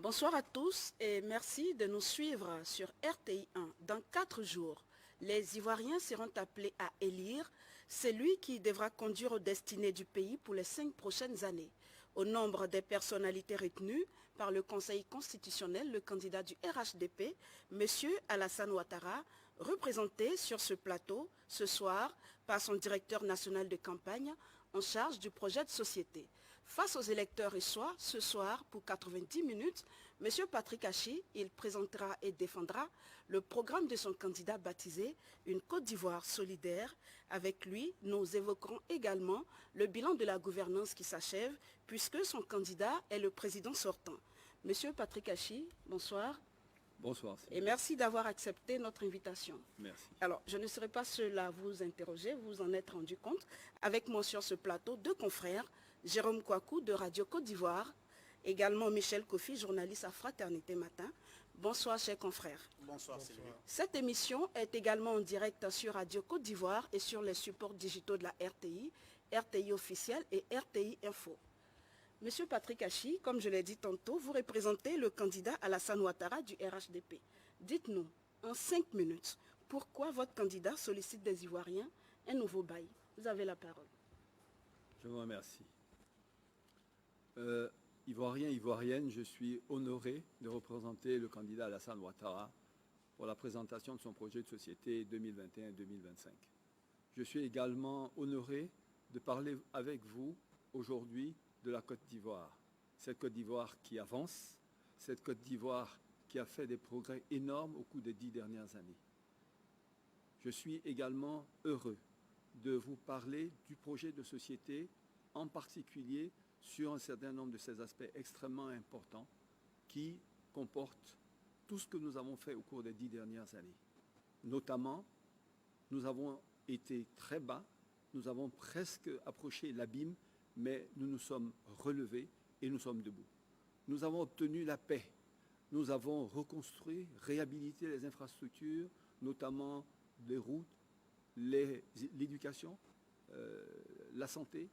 Bonsoir à tous et merci de nous suivre sur RTI 1. Dans 4 jours, les Ivoiriens seront appelés à élire celui qui devra conduire aux destinées du pays pour les 5 prochaines années. Au nombre des personnalités retenues par le Conseil constitutionnel, le candidat du RHDP, M. Alassane Ouattara, représenté sur ce plateau ce soir par son directeur national de campagne en charge du projet de société. Face aux électeurs et ce soir, pour 90 minutes, M. Patrick Achi, il présentera et défendra le programme de son candidat baptisé Une Côte d'Ivoire solidaire. Avec lui, nous évoquerons également le bilan de la gouvernance qui s'achève, puisque son candidat est le président sortant. M. Patrick Achi, bonsoir. Bonsoir. Et merci d'avoir accepté notre invitation. Merci. Alors, je ne serai pas seul à vous interroger, vous vous en êtes rendu compte. Avec moi sur ce plateau, 2 confrères, Jérôme Kouakou de Radio Côte d'Ivoire, également Michel Kofi, journaliste à Fraternité Matin. Bonsoir, chers confrères. Bonsoir, Sylvie. Cette émission est également en direct sur Radio Côte d'Ivoire et sur les supports digitaux de la RTI, RTI officiel et RTI Info. Monsieur Patrick Achi, comme je l'ai dit tantôt, vous représentez le candidat Alassane Ouattara du RHDP. Dites-nous, en 5 minutes, pourquoi votre candidat sollicite des Ivoiriens un nouveau bail? Vous avez la parole. Je vous remercie. Ivoirien, Ivoirienne, je suis honoré de représenter le candidat Alassane Ouattara pour la présentation de son projet de société 2021-2025. Je suis également honoré de parler avec vous aujourd'hui de la Côte d'Ivoire. Cette Côte d'Ivoire qui avance, cette Côte d'Ivoire qui a fait des progrès énormes au cours des 10 dernières années. Je suis également heureux de vous parler du projet de société, en particulier sur un certain nombre de ces aspects extrêmement importants qui comportent tout ce que nous avons fait au cours des 10 dernières années. Notamment, nous avons été très bas, nous avons presque approché l'abîme, mais nous nous sommes relevés et nous sommes debout. Nous avons obtenu la paix. Nous avons reconstruit, réhabilité les infrastructures, notamment les routes, l'éducation, la santé,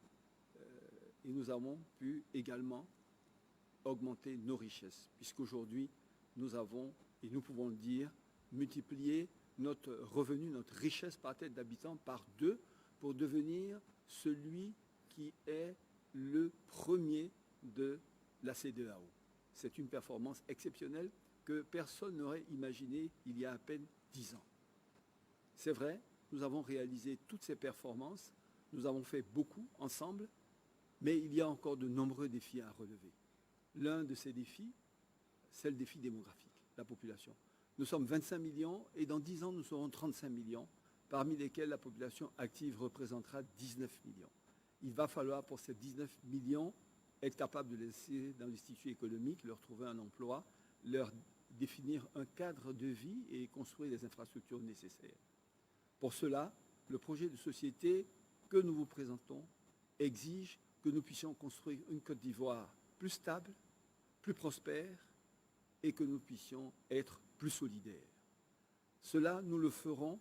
et nous avons pu également augmenter nos richesses, puisqu'aujourd'hui, nous avons, et nous pouvons le dire, multiplié notre revenu, notre richesse par tête d'habitant par 2 pour devenir celui qui est le premier de la CEDEAO. C'est une performance exceptionnelle que personne n'aurait imaginée il y a à peine 10 ans. C'est vrai, nous avons réalisé toutes ces performances, nous avons fait beaucoup ensemble, mais il y a encore de nombreux défis à relever. L'un de ces défis, c'est le défi démographique, la population. Nous sommes 25 millions et dans 10 ans, nous serons 35 millions, parmi lesquels la population active représentera 19 millions. Il va falloir pour ces 19 millions être capable de les laisser dans l'institut économique, leur trouver un emploi, leur définir un cadre de vie et construire les infrastructures nécessaires. Pour cela, le projet de société que nous vous présentons exige que nous puissions construire une Côte d'Ivoire plus stable, plus prospère et que nous puissions être plus solidaires. Cela, nous le ferons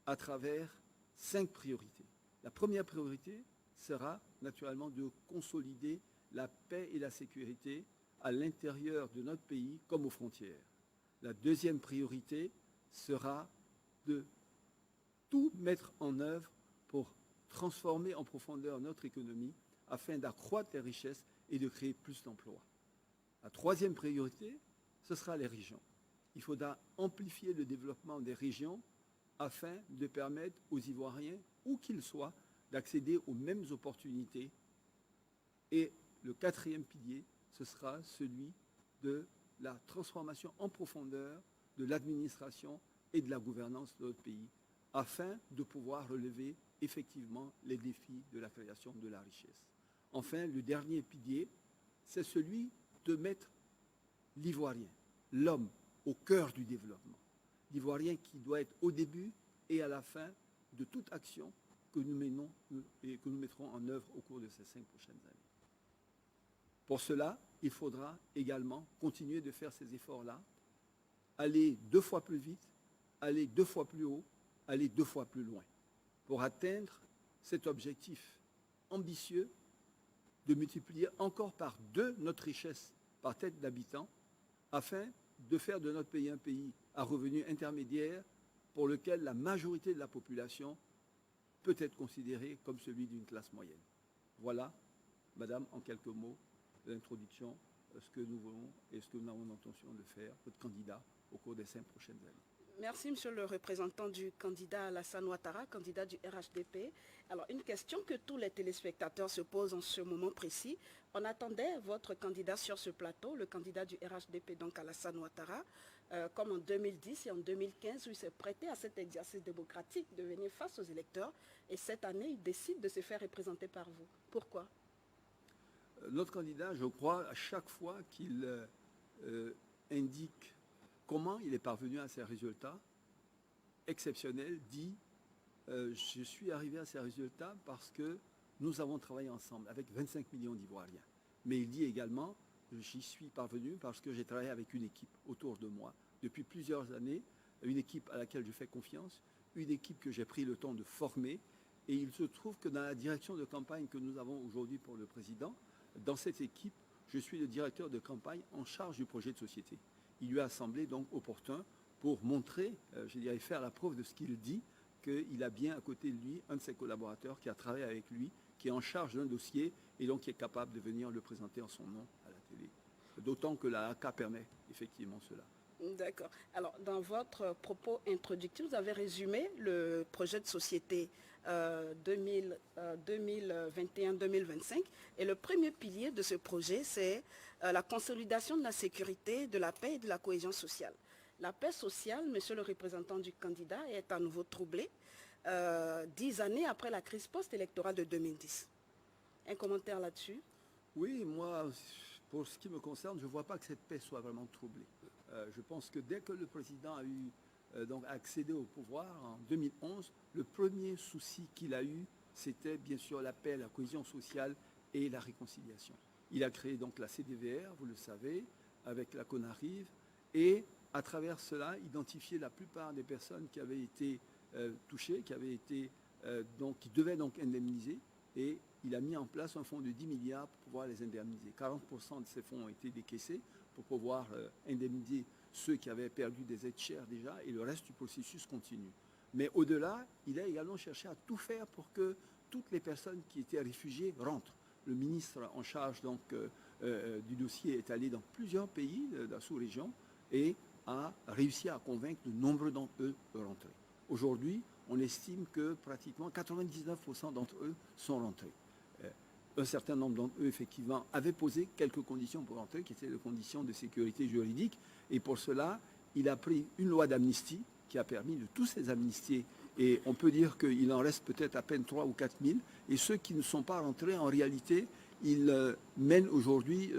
à travers 5 priorités. La première priorité sera naturellement de consolider la paix et la sécurité à l'intérieur de notre pays comme aux frontières. La deuxième priorité sera de tout mettre en œuvre pour transformer en profondeur notre économie afin d'accroître les richesses et de créer plus d'emplois. La troisième priorité, ce sera les régions. Il faudra amplifier le développement des régions afin de permettre aux Ivoiriens, où qu'ils soient, d'accéder aux mêmes opportunités. Et le 4e pilier, ce sera celui de la transformation en profondeur de l'administration et de la gouvernance de notre pays, afin de pouvoir relever effectivement les défis de la création de la richesse. Enfin, le dernier pilier, c'est celui de mettre l'Ivoirien, l'homme, au cœur du développement. L'Ivoirien qui doit être au début et à la fin de toute action que nous menons et que nous mettrons en œuvre au cours de ces 5 prochaines années. Pour cela, il faudra également continuer de faire ces efforts-là, aller 2 fois plus vite, aller 2 fois plus haut, aller 2 fois plus loin, pour atteindre cet objectif ambitieux de multiplier encore par 2 notre richesse par tête d'habitant afin de faire de notre pays un pays à revenus intermédiaires pour lequel la majorité de la population peut être considérée comme celui d'une classe moyenne. Voilà, madame, en quelques mots, l'introduction, ce que nous voulons et ce que nous avons l'intention de faire, notre candidat, au cours des 5 prochaines années. Merci, monsieur le représentant du candidat Alassane Ouattara, candidat du RHDP. Alors, une question que tous les téléspectateurs se posent en ce moment précis. On attendait votre candidat sur ce plateau, le candidat du RHDP, donc Alassane Ouattara, comme en 2010 et en 2015, où il s'est prêté à cet exercice démocratique de venir face aux électeurs. Et cette année, il décide de se faire représenter par vous. Pourquoi? Notre candidat, je crois, à chaque fois qu'il indique comment il est parvenu à ces résultats exceptionnels, dit je suis arrivé à ces résultats parce que nous avons travaillé ensemble avec 25 millions d'Ivoiriens. Mais il dit également j'y suis parvenu parce que j'ai travaillé avec une équipe autour de moi depuis plusieurs années, une équipe à laquelle je fais confiance, une équipe que j'ai pris le temps de former. Et il se trouve que dans la direction de campagne que nous avons aujourd'hui pour le président, dans cette équipe, je suis le directeur de campagne en charge du projet de société. Il lui a semblé donc opportun pour montrer, je dirais faire la preuve de ce qu'il dit, qu'il a bien à côté de lui un de ses collaborateurs qui a travaillé avec lui, qui est en charge d'un dossier et donc qui est capable de venir le présenter en son nom à la télé. D'autant que la AK permet effectivement cela. D'accord. Alors, dans votre propos introductif, vous avez résumé le projet de société 2021-2025. Et le premier pilier de ce projet, c'est la consolidation de la sécurité, de la paix et de la cohésion sociale. La paix sociale, monsieur le représentant du candidat, est à nouveau troublée 10 années après la crise post-électorale de 2010. Un commentaire là-dessus? Oui, moi, pour ce qui me concerne, je ne vois pas que cette paix soit vraiment troublée. Je pense que dès que le président a eu donc accédé au pouvoir en 2011, le premier souci qu'il a eu, c'était bien sûr la paix, la cohésion sociale et la réconciliation. Il a créé donc la CDVR, vous le savez, avec la CONARIV, et à travers cela, identifié la plupart des personnes qui avaient été touchées, qui devaient donc indemniser, et il a mis en place un fonds de 10 milliards pour pouvoir les indemniser. 40% de ces fonds ont été décaissés pour pouvoir indemniser ceux qui avaient perdu des aides chères déjà, et le reste du processus continue. Mais au-delà, il a également cherché à tout faire pour que toutes les personnes qui étaient réfugiées rentrent. Le ministre en charge donc, du dossier est allé dans plusieurs pays de la sous-région et a réussi à convaincre de nombreux d'entre eux de rentrer. Aujourd'hui, on estime que pratiquement 99% d'entre eux sont rentrés. Un certain nombre d'entre eux, effectivement, avaient posé quelques conditions pour rentrer, qui étaient des conditions de sécurité juridique. Et pour cela, il a pris une loi d'amnistie qui a permis de tous ces amnistier. Et on peut dire qu'il en reste peut-être à peine 3 ou 4 000. Et ceux qui ne sont pas rentrés, en réalité, ils mènent aujourd'hui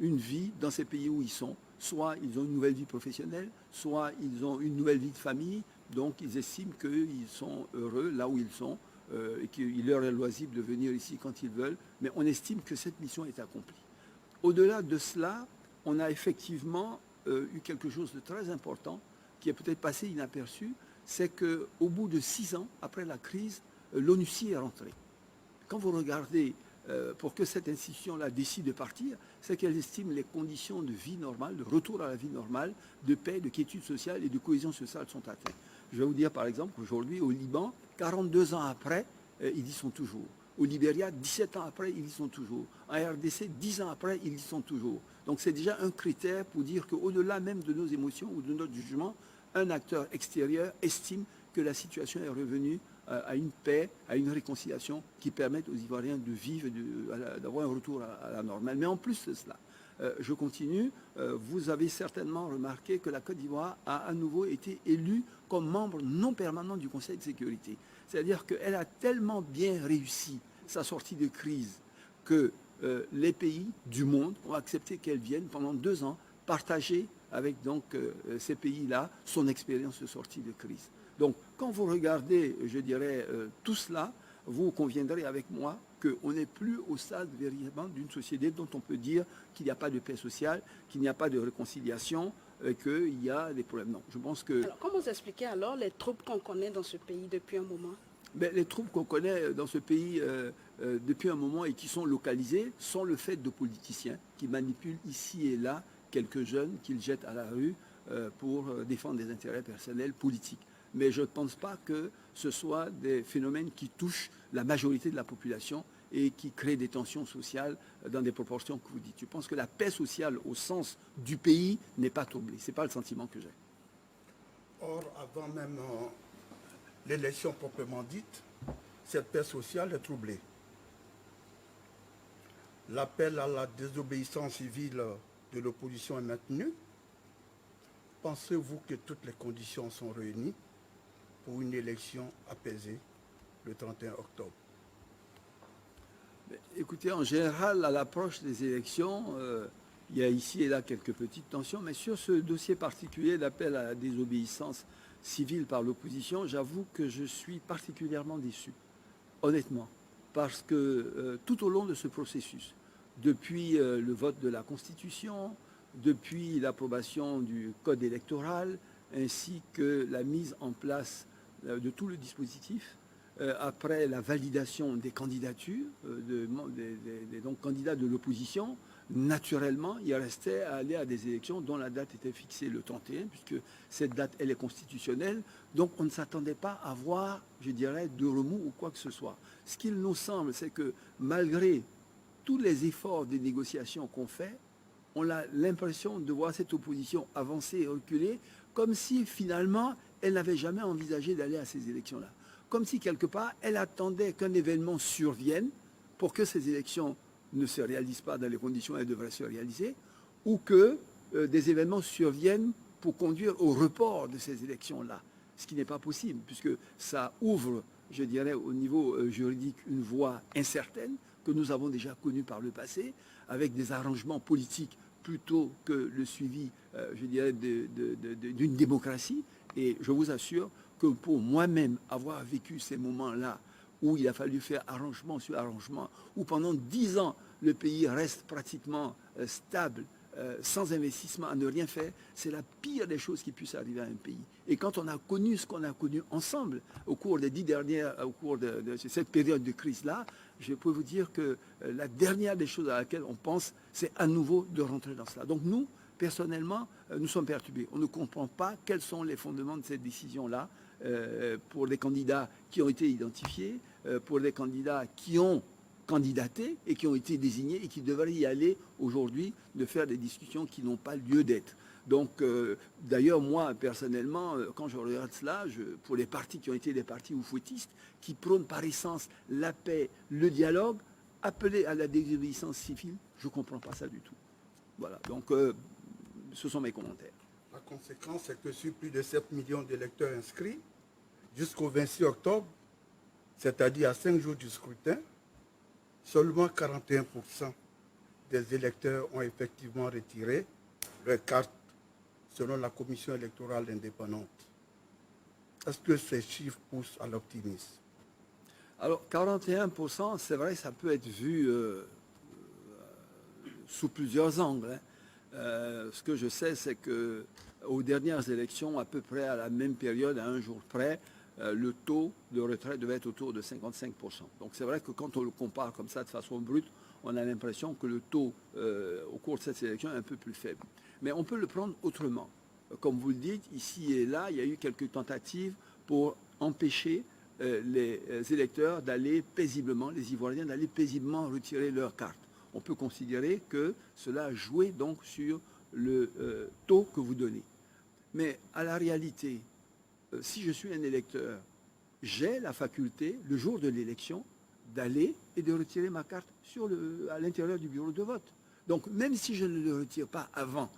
une vie dans ces pays où ils sont. Soit ils ont une nouvelle vie professionnelle, soit ils ont une nouvelle vie de famille. Donc ils estiment qu'ils sont heureux là où ils sont. Et qu'il leur est loisible de venir ici quand ils veulent, mais on estime que cette mission est accomplie. Au-delà de cela, on a effectivement eu quelque chose de très important qui est peut-être passé inaperçu, c'est qu'au bout de 6 ans, après la crise, l'ONUCI est rentrée. Quand vous regardez, pour que cette institution-là décide de partir, c'est qu'elle estime les conditions de vie normale, de retour à la vie normale, de paix, de quiétude sociale et de cohésion sociale sont atteintes. Je vais vous dire par exemple qu'aujourd'hui au Liban, 42 ans après, ils y sont toujours. Au Libéria, 17 ans après, ils y sont toujours. En RDC, 10 ans après, ils y sont toujours. Donc c'est déjà un critère pour dire qu'au-delà même de nos émotions ou de notre jugement, un acteur extérieur estime que la situation est revenue à une paix, à une réconciliation qui permettent aux Ivoiriens de vivre, d'avoir un retour à la normale. Mais en plus de cela, je continue, vous avez certainement remarqué que la Côte d'Ivoire a à nouveau été élue comme membre non permanent du Conseil de sécurité. C'est-à-dire qu'elle a tellement bien réussi sa sortie de crise que les pays du monde ont accepté qu'elle vienne pendant 2 ans partager avec donc, ces pays-là son expérience de sortie de crise. Donc quand vous regardez, je dirais, tout cela, vous conviendrez avec moi qu'on n'est plus au stade véritablement d'une société dont on peut dire qu'il n'y a pas de paix sociale, qu'il n'y a pas de réconciliation, qu'il y a des problèmes. Non, je pense que... Alors, comment vous expliquez alors les troubles qu'on connaît dans ce pays depuis un moment? Les troubles qu'on connaît dans ce pays depuis un moment et qui sont localisés sont le fait de politiciens qui manipulent ici et là quelques jeunes qu'ils jettent à la rue pour défendre des intérêts personnels politiques. Mais je ne pense pas que ce soit des phénomènes qui touchent la majorité de la population et qui créent des tensions sociales dans des proportions que vous dites. Je pense que la paix sociale au sens du pays n'est pas troublée. Ce n'est pas le sentiment que j'ai. Or, avant même l'élection proprement dite, cette paix sociale est troublée. L'appel à la désobéissance civile de l'opposition est maintenu. Pensez-vous que toutes les conditions sont réunies pour une élection apaisée le 31 octobre? Écoutez, en général, à l'approche des élections, il y a ici et là quelques petites tensions, mais sur ce dossier particulier d'appel à la désobéissance civile par l'opposition, j'avoue que je suis particulièrement déçu, honnêtement, parce que tout au long de ce processus, depuis le vote de la Constitution, depuis l'approbation du Code électoral, ainsi que la mise en place de tout le dispositif, après la validation des candidatures, des donc candidats de l'opposition, naturellement, il restait à aller à des élections dont la date était fixée le 31, puisque cette date, elle est constitutionnelle. Donc, on ne s'attendait pas à voir, je dirais, de remous ou quoi que ce soit. Ce qu'il nous semble, c'est que malgré tous les efforts de négociation qu'on fait, on a l'impression de voir cette opposition avancer et reculer, comme si, finalement, elle n'avait jamais envisagé d'aller à ces élections-là. Comme si, quelque part, elle attendait qu'un événement survienne pour que ces élections ne se réalisent pas dans les conditions où elles devraient se réaliser, ou que des événements surviennent pour conduire au report de ces élections-là. Ce qui n'est pas possible, puisque ça ouvre, je dirais, au niveau juridique, une voie incertaine que nous avons déjà connue par le passé, avec des arrangements politiques plutôt que le suivi, je dirais, d'une démocratie. Et je vous assure que pour moi-même avoir vécu ces moments-là, où il a fallu faire arrangement sur arrangement, où pendant 10 ans, le pays reste pratiquement stable, sans investissement, à ne rien faire, c'est la pire des choses qui puissent arriver à un pays. Et quand on a connu ce qu'on a connu ensemble au cours des 10 dernières, au cours de cette période de crise-là, je peux vous dire que la dernière des choses à laquelle on pense, c'est à nouveau de rentrer dans cela. Donc nous, personnellement, nous sommes perturbés. On ne comprend pas quels sont les fondements de cette décision-là pour les candidats qui ont été identifiés, pour les candidats qui ont candidaté et qui ont été désignés et qui devraient y aller aujourd'hui, de faire des discussions qui n'ont pas lieu d'être. Donc, d'ailleurs, moi, personnellement, quand je regarde cela, pour les partis qui ont été des partis oufouettistes, qui prônent par essence la paix, le dialogue, appeler à la désobéissance civile, je ne comprends pas ça du tout. Voilà, donc ce sont mes commentaires. La conséquence, c'est que sur plus de 7 millions d'électeurs inscrits, jusqu'au 26 octobre, c'est-à-dire à 5 jours du scrutin, seulement 41% des électeurs ont effectivement retiré leur carte selon la commission électorale indépendante. Est-ce que ces chiffres poussent à l'optimisme? Alors, 41%, c'est vrai, ça peut être vu sous plusieurs angles. Ce que je sais, c'est qu'aux dernières élections, à peu près à la même période, à un jour près, le taux de retrait devait être autour de 55%. Donc c'est vrai que quand on le compare comme ça de façon brute, on a l'impression que le taux au cours de cette sélection est un peu plus faible. Mais on peut le prendre autrement. Comme vous le dites, ici et là, il y a eu quelques tentatives pour empêcher les électeurs d'aller paisiblement, les Ivoiriens d'aller paisiblement retirer leur carte. On peut considérer que cela a joué donc sur le taux que vous donnez. Mais à la réalité, si je suis un électeur, j'ai la faculté, le jour de l'élection, d'aller et de retirer ma carte à l'intérieur du bureau de vote. Donc, même si je ne le retire pas avant,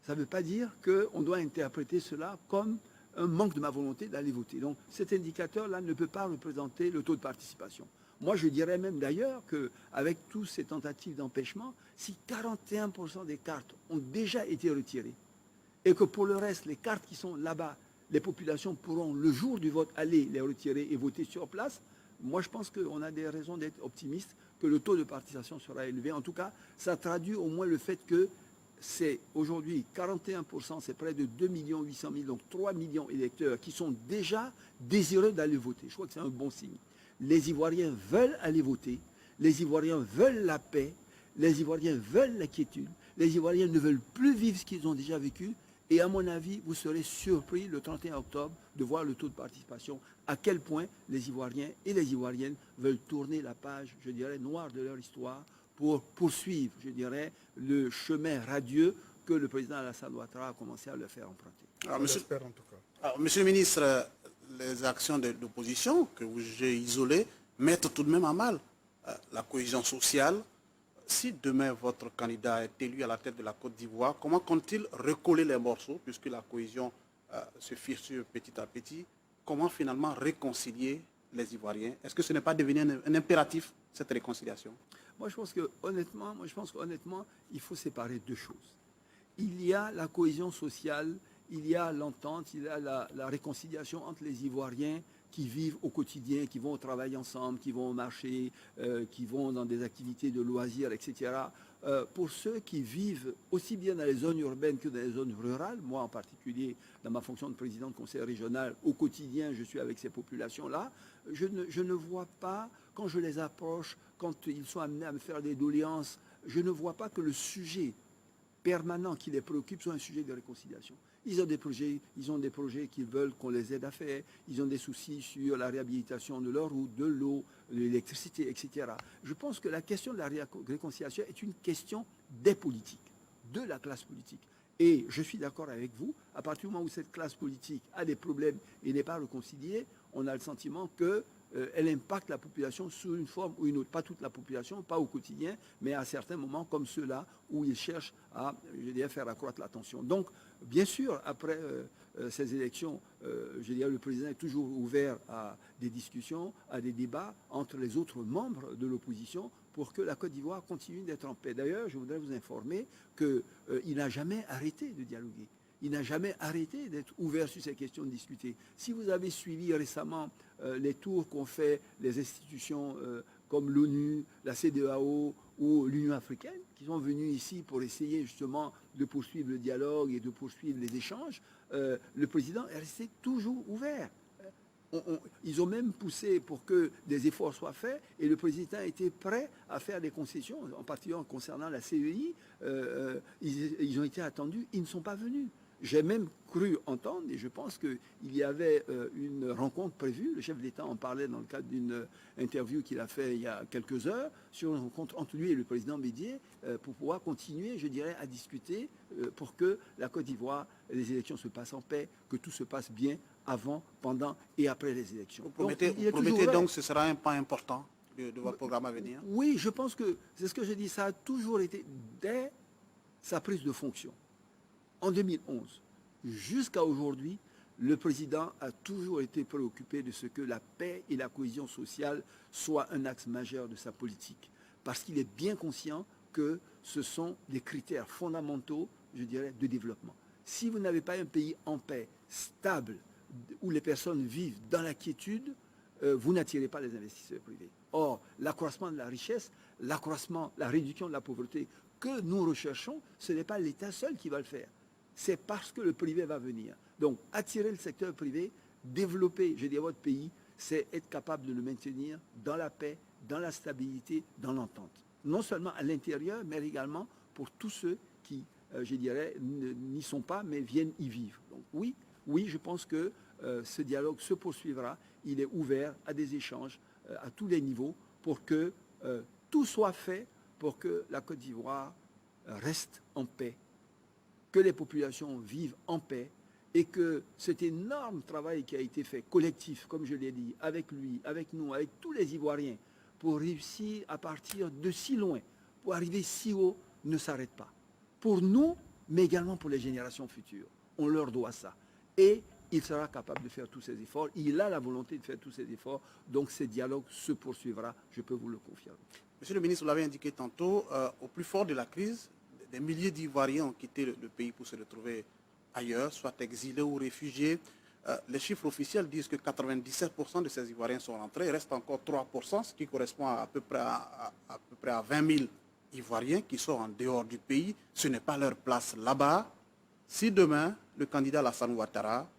ça ne veut pas dire qu'on doit interpréter cela comme un manque de ma volonté d'aller voter. Donc, cet indicateur-là ne peut pas représenter le taux de participation. Moi, je dirais même d'ailleurs qu'avec toutes ces tentatives d'empêchement, si 41% des cartes ont déjà été retirées, et que pour le reste, les cartes qui sont là-bas, les populations pourront, le jour du vote, aller les retirer et voter sur place, moi je pense qu'on a des raisons d'être optimistes, que le taux de participation sera élevé. En tout cas, ça traduit au moins le fait que c'est aujourd'hui 41%, c'est près de 2 800 000, donc 3 millions d'électeurs qui sont déjà désireux d'aller voter. Je crois que c'est un bon signe. Les Ivoiriens veulent aller voter, les Ivoiriens veulent la paix, les Ivoiriens veulent la quiétude, Les Ivoiriens ne veulent plus vivre ce qu'ils ont déjà vécu. Et à mon avis, vous serez surpris le 31 octobre de voir le taux de participation, à quel point les Ivoiriens et les Ivoiriennes veulent tourner la page, je dirais, noire de leur histoire pour poursuivre, je dirais, le chemin radieux que le président Alassane Ouattara a commencé à leur faire emprunter. Alors, monsieur, en tout cas. Monsieur le ministre, les actions de l'opposition que vous jugez isolées mettent tout de même à mal la cohésion sociale. Si demain votre candidat est élu à la tête de la Côte d'Ivoire, comment compte-t-il recoller les morceaux, puisque la cohésion se fissure petit à petit? Comment finalement réconcilier les Ivoiriens? Est-ce que ce n'est pas devenu un impératif, cette réconciliation? Moi, je pense qu'honnêtement, il faut séparer deux choses. Il y a la cohésion sociale, il y a l'entente, il y a la réconciliation entre les Ivoiriens qui vivent au quotidien, qui vont au travail ensemble, qui vont au marché, qui vont dans des activités de loisirs, etc. Pour ceux qui vivent aussi bien dans les zones urbaines que dans les zones rurales, moi en particulier, dans ma fonction de président de conseil régional, au quotidien, je suis avec ces populations-là, je ne vois pas, quand je les approche, quand ils sont amenés à me faire des doléances, je ne vois pas que le sujet permanent qui les préoccupe soit un sujet de réconciliation. Ils ont des projets qu'ils veulent qu'on les aide à faire. Ils ont des soucis sur la réhabilitation de leur route, de l'eau, de l'électricité, etc. Je pense que la question de la réconciliation est une question des politiques, de la classe politique. Et je suis d'accord avec vous, à partir du moment où cette classe politique a des problèmes et n'est pas réconciliée, on a le sentiment qu'elle impacte la population sous une forme ou une autre. Pas toute la population, pas au quotidien, mais à certains moments comme ceux-là où ils cherchent à, faire accroître la tension. Donc, bien sûr, après ces élections, le président est toujours ouvert à des discussions, à des débats entre les autres membres de l'opposition pour que la Côte d'Ivoire continue d'être en paix. D'ailleurs, je voudrais vous informer qu'il n'a jamais arrêté de dialoguer. Il n'a jamais arrêté d'être ouvert sur ces questions de discuter. Si vous avez suivi récemment les tours qu'ont fait les institutions comme l'ONU, la CEDEAO ou l'Union africaine, qui sont venus ici pour essayer justement de poursuivre le dialogue et de poursuivre les échanges, le président est resté toujours ouvert. Ils ont même poussé pour que des efforts soient faits et le président était prêt à faire des concessions, en particulier concernant la CEI. Ils ont été attendus, ils ne sont pas venus. J'ai même cru entendre, et je pense qu'il y avait une rencontre prévue, le chef d'État en parlait dans le cadre d'une interview qu'il a fait il y a quelques heures, sur une rencontre entre lui et le président Bédié, pour pouvoir continuer, je dirais, à discuter pour que la Côte d'Ivoire, les élections se passent en paix, que tout se passe bien avant, pendant et après les élections. Vous promettez donc que ce sera un pas important de votre programme à venir? Oui, je pense que, c'est ce que je dis, ça a toujours été dès sa prise de fonction. En 2011, jusqu'à aujourd'hui, le président a toujours été préoccupé de ce que la paix et la cohésion sociale soient un axe majeur de sa politique. Parce qu'il est bien conscient que ce sont des critères fondamentaux, je dirais, de développement. Si vous n'avez pas un pays en paix, stable, où les personnes vivent dans la quiétude, vous n'attirez pas les investisseurs privés. Or, l'accroissement de la richesse, la réduction de la pauvreté que nous recherchons, ce n'est pas l'État seul qui va le faire. C'est parce que le privé va venir. Donc, attirer le secteur privé, développer, votre pays, c'est être capable de le maintenir dans la paix, dans la stabilité, dans l'entente. Non seulement à l'intérieur, mais également pour tous ceux qui, n'y sont pas, mais viennent y vivre. Donc, oui, je pense que ce dialogue se poursuivra. Il est ouvert à des échanges à tous les niveaux pour que tout soit fait pour que la Côte d'Ivoire reste en paix, que les populations vivent en paix et que cet énorme travail qui a été fait, collectif, comme je l'ai dit, avec lui, avec nous, avec tous les Ivoiriens, pour réussir à partir de si loin, pour arriver si haut, ne s'arrête pas. Pour nous, mais également pour les générations futures. On leur doit ça. Et il sera capable de faire tous ces efforts. Il a la volonté de faire tous ces efforts. Donc, ce dialogue se poursuivra, je peux vous le confirmer. Monsieur le ministre, vous l'avez indiqué tantôt, au plus fort de la crise, des milliers d'Ivoiriens ont quitté le pays pour se retrouver ailleurs, soit exilés ou réfugiés. Les chiffres officiels disent que 97% de ces Ivoiriens sont rentrés. Il reste encore 3%, ce qui correspond à peu près à 20 000 Ivoiriens qui sont en dehors du pays. Ce n'est pas leur place là-bas. Si demain, le candidat Alassane Ouattara,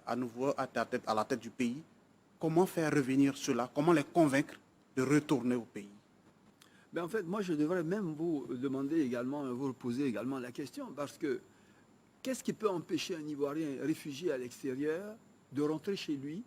à nouveau à la tête du pays, comment faire revenir ceux-là? Comment les convaincre de retourner au pays? Ben en fait, moi, je devrais même vous demander également, vous poser également la question, parce que qu'est-ce qui peut empêcher un Ivoirien réfugié à l'extérieur de rentrer chez lui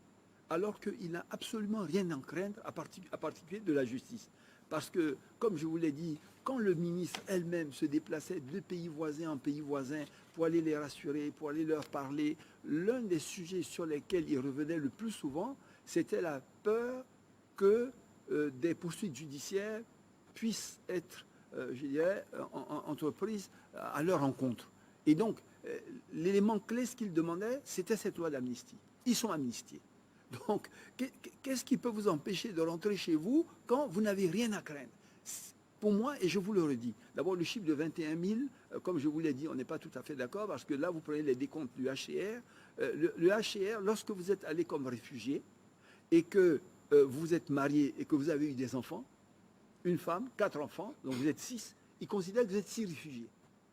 alors qu'il n'a absolument rien à craindre à particulier de la justice? Parce que, comme je vous l'ai dit, quand le ministre elle-même se déplaçait de pays voisins en pays voisins pour aller les rassurer, pour aller leur parler, l'un des sujets sur lesquels il revenait le plus souvent, c'était la peur que des poursuites judiciaires puissent être, je dirais, entreprises à leur encontre. Et donc, l'élément clé, ce qu'ils demandaient, c'était cette loi d'amnistie. Ils sont amnistiés. Donc, qu'est-ce qui peut vous empêcher de rentrer chez vous quand vous n'avez rien à craindre? Pour moi, et je vous le redis, d'abord le chiffre de 21 000, comme je vous l'ai dit, on n'est pas tout à fait d'accord, parce que là, vous prenez les décomptes du HCR. Le HCR, lorsque vous êtes allé comme réfugié et que vous êtes marié et que vous avez eu des enfants, une femme, 4 enfants, donc vous êtes 6, ils considèrent que vous êtes 6 réfugiés,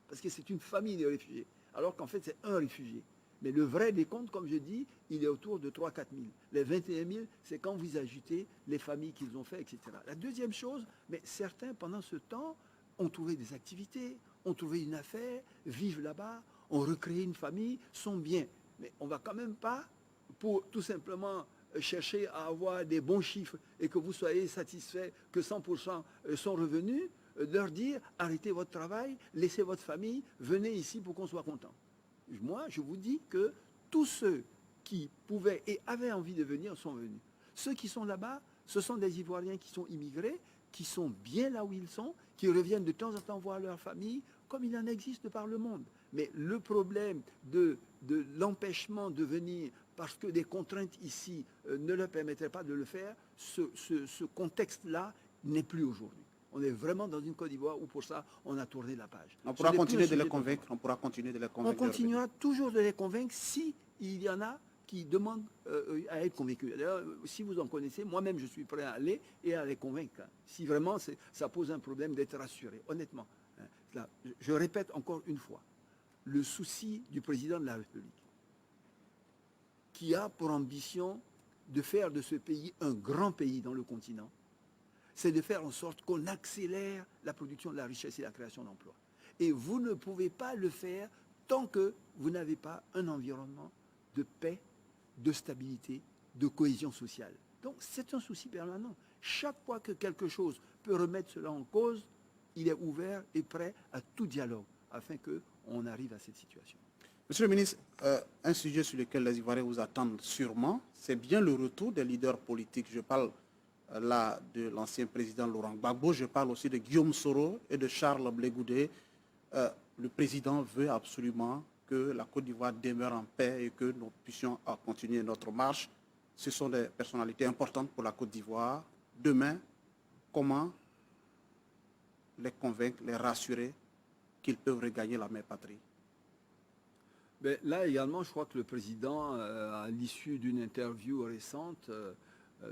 parce que c'est une famille de réfugiés, alors qu'en fait c'est un réfugié. Mais le vrai décompte, comme je dis, il est autour de 3 000 à 4 000. Les 21 000, c'est quand vous ajoutez les familles qu'ils ont fait, etc. La deuxième chose, mais certains, pendant ce temps, ont trouvé des activités, ont trouvé une affaire, vivent là-bas, ont recréé une famille, sont bien. Mais on ne va quand même pas, pour tout simplement chercher à avoir des bons chiffres et que vous soyez satisfait que 100% sont revenus, leur dire arrêtez votre travail, laissez votre famille, venez ici pour qu'on soit content. Moi, je vous dis que tous ceux qui pouvaient et avaient envie de venir sont venus. Ceux qui sont là-bas, ce sont des Ivoiriens qui sont immigrés, qui sont bien là où ils sont, qui reviennent de temps en temps voir leur famille, comme il en existe par le monde. Mais le problème de l'empêchement de venir parce que des contraintes ici ne leur permettraient pas de le faire, ce contexte-là n'est plus aujourd'hui. On est vraiment dans une Côte d'Ivoire où pour ça, on a tourné la page. On pourra continuer de les convaincre. On pourra continuer de les convaincre. On continuera toujours de les convaincre si il y en a qui demandent à être convaincus. D'ailleurs, si vous en connaissez, moi-même, je suis prêt à aller et à les convaincre. Si vraiment ça pose un problème d'être rassuré, honnêtement. Là, je répète encore une fois, le souci du président de la République, qui a pour ambition de faire de ce pays un grand pays dans le continent, c'est de faire en sorte qu'on accélère la production de la richesse et la création d'emplois. Et vous ne pouvez pas le faire tant que vous n'avez pas un environnement de paix, de stabilité, de cohésion sociale. Donc c'est un souci permanent. Chaque fois que quelque chose peut remettre cela en cause, il est ouvert et prêt à tout dialogue afin qu'on arrive à cette situation. Monsieur le ministre, un sujet sur lequel les Ivoiriens vous attendent sûrement, c'est bien le retour des leaders politiques. Je parle là de l'ancien président Laurent Gbagbo, je parle aussi de Guillaume Soro et de Charles Blé Goudé. Le président veut absolument que la Côte d'Ivoire demeure en paix et que nous puissions continuer notre marche. Ce sont des personnalités importantes pour la Côte d'Ivoire. Demain, comment les convaincre, les rassurer qu'ils peuvent regagner la mère patrie? Mais là également, je crois que le président, à l'issue d'une interview récente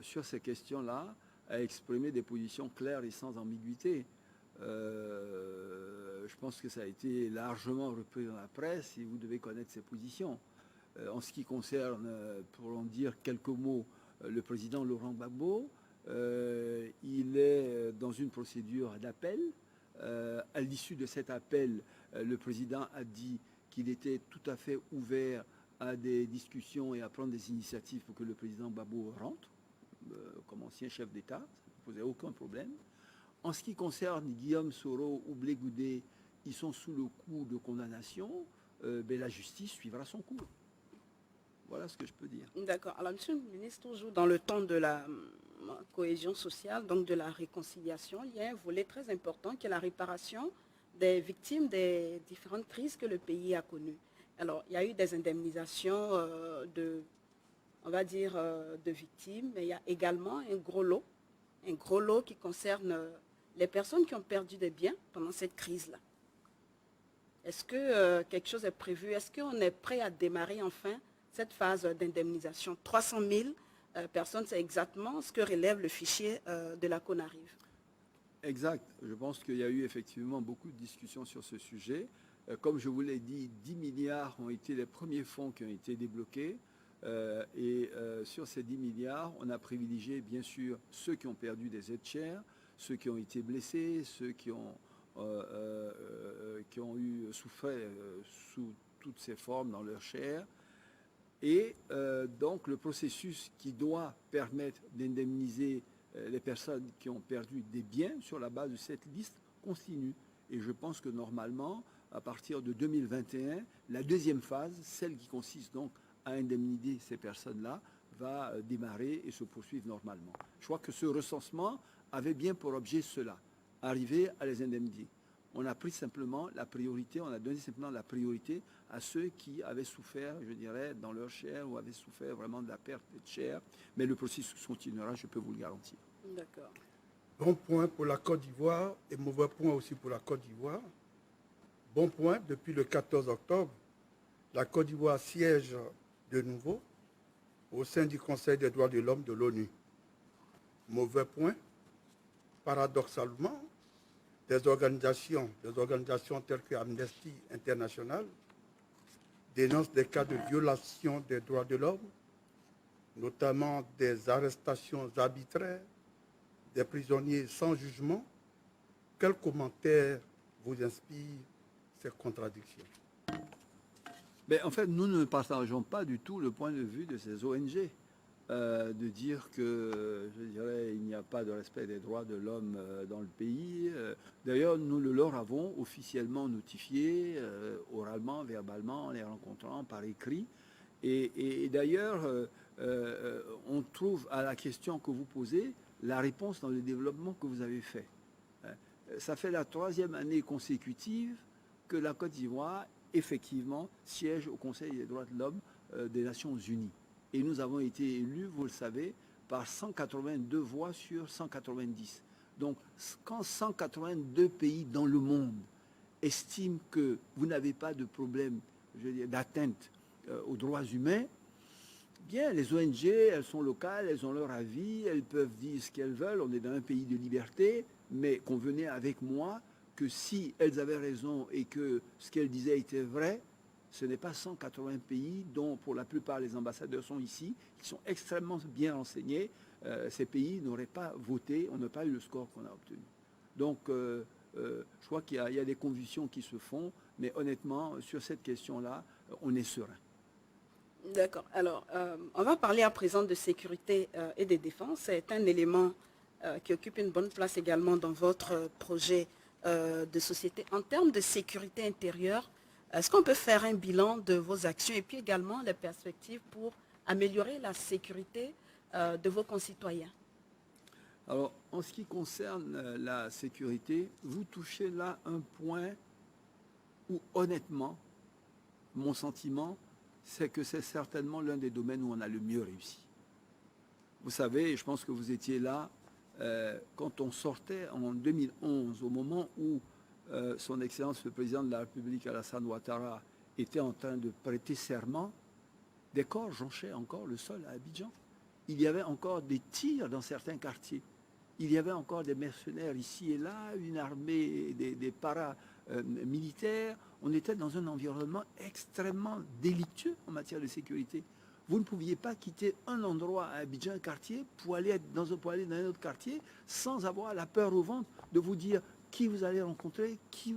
sur ces questions-là, a exprimé des positions claires et sans ambiguïté. Je pense que ça a été largement repris dans la presse et vous devez connaître ses positions. En ce qui concerne, pour en dire quelques mots, le président Laurent Gbagbo, il est dans une procédure d'appel. À l'issue de cet appel, le président a dit qu'il était tout à fait ouvert à des discussions et à prendre des initiatives pour que le président Gbagbo rentre, comme ancien chef d'État, ça ne posait aucun problème. En ce qui concerne Guillaume Soro ou Blé Goudé, ils sont sous le coup de condamnation, la justice suivra son cours. Voilà ce que je peux dire. D'accord. Alors, monsieur le ministre, toujours dans le temps de la cohésion sociale, donc de la réconciliation, il y a un volet très important qui est la réparation des victimes des différentes crises que le pays a connues. Alors, il y a eu des indemnisations on va dire, de victimes, mais il y a également un gros lot qui concerne les personnes qui ont perdu des biens pendant cette crise-là. Est-ce que quelque chose est prévu? Est-ce qu'on est prêt à démarrer enfin cette phase d'indemnisation? 300 000 personnes, c'est exactement ce que relève le fichier de la CONARIV. Exact. Je pense qu'il y a eu effectivement beaucoup de discussions sur ce sujet. Comme je vous l'ai dit, 10 milliards ont été les premiers fonds qui ont été débloqués. Sur ces 10 milliards, on a privilégié bien sûr ceux qui ont perdu des aides chères, ceux qui ont été blessés, ceux qui ont souffert sous toutes ces formes dans leur chair. Et donc le processus qui doit permettre d'indemniser les personnes qui ont perdu des biens sur la base de cette liste continue. Et je pense que normalement, à partir de 2021, la deuxième phase, celle qui consiste donc à indemniser ces personnes-là, va démarrer et se poursuivre normalement. Je crois que ce recensement avait bien pour objet cela, arriver à les indemniser. On a pris simplement la priorité, on a donné simplement la priorité à ceux qui avaient souffert, je dirais, dans leur chair ou avaient souffert vraiment de la perte de chair. Mais le processus continuera, je peux vous le garantir. D'accord. Bon point pour la Côte d'Ivoire et mauvais point aussi pour la Côte d'Ivoire. Bon point, depuis le 14 octobre, la Côte d'Ivoire siège de nouveau au sein du Conseil des droits de l'homme de l'ONU. Mauvais point, paradoxalement, des organisations telles que Amnesty International dénoncent des cas de violation des droits de l'homme, notamment des arrestations arbitraires, des prisonniers sans jugement. Quels commentaires vous inspirent ces contradictions? Mais en fait, nous ne partageons pas du tout le point de vue de ces ONG, de dire que, je dirais, il n'y a pas de respect des droits de l'homme dans le pays. D'ailleurs, nous le leur avons officiellement notifié, oralement, verbalement, en les rencontrant par écrit. Et d'ailleurs, on trouve à la question que vous posez la réponse dans le développement que vous avez fait. Ça fait la 3e année consécutive que la Côte d'Ivoire, effectivement, siège au Conseil des droits de l'homme des Nations Unies. Et nous avons été élus, vous le savez, par 182 voix sur 190. Donc, quand 182 pays dans le monde estiment que vous n'avez pas de problème, je veux dire, d'atteinte aux droits humains, bien, les ONG, elles sont locales, elles ont leur avis, elles peuvent dire ce qu'elles veulent, on est dans un pays de liberté, mais convenez avec moi que si elles avaient raison et que ce qu'elles disaient était vrai, ce n'est pas 180 pays dont pour la plupart les ambassadeurs sont ici, qui sont extrêmement bien renseignés. Ces pays n'auraient pas voté, on n'a pas eu le score qu'on a obtenu. Donc je crois qu'il y a des convictions qui se font, mais honnêtement, sur cette question-là, on est serein. D'accord. Alors, on va parler à présent de sécurité et de défense. C'est un élément qui occupe une bonne place également dans votre projet de société. En termes de sécurité intérieure, est-ce qu'on peut faire un bilan de vos actions et puis également les perspectives pour améliorer la sécurité de vos concitoyens? Alors, en ce qui concerne la sécurité, vous touchez là un point où, honnêtement, mon sentiment, c'est que c'est certainement l'un des domaines où on a le mieux réussi. Vous savez, je pense que vous étiez là, quand on sortait en 2011, au moment où son Excellence le Président de la République, Alassane Ouattara, était en train de prêter serment, des corps jonchaient encore le sol à Abidjan. Il y avait encore des tirs dans certains quartiers. Il y avait encore des mercenaires ici et là, une armée, des paramilitaires. On était dans un environnement extrêmement délictueux en matière de sécurité. Vous ne pouviez pas quitter un endroit à Abidjan, un quartier, pour aller dans un autre quartier, sans avoir la peur au ventre de vous dire qui vous allez rencontrer, qui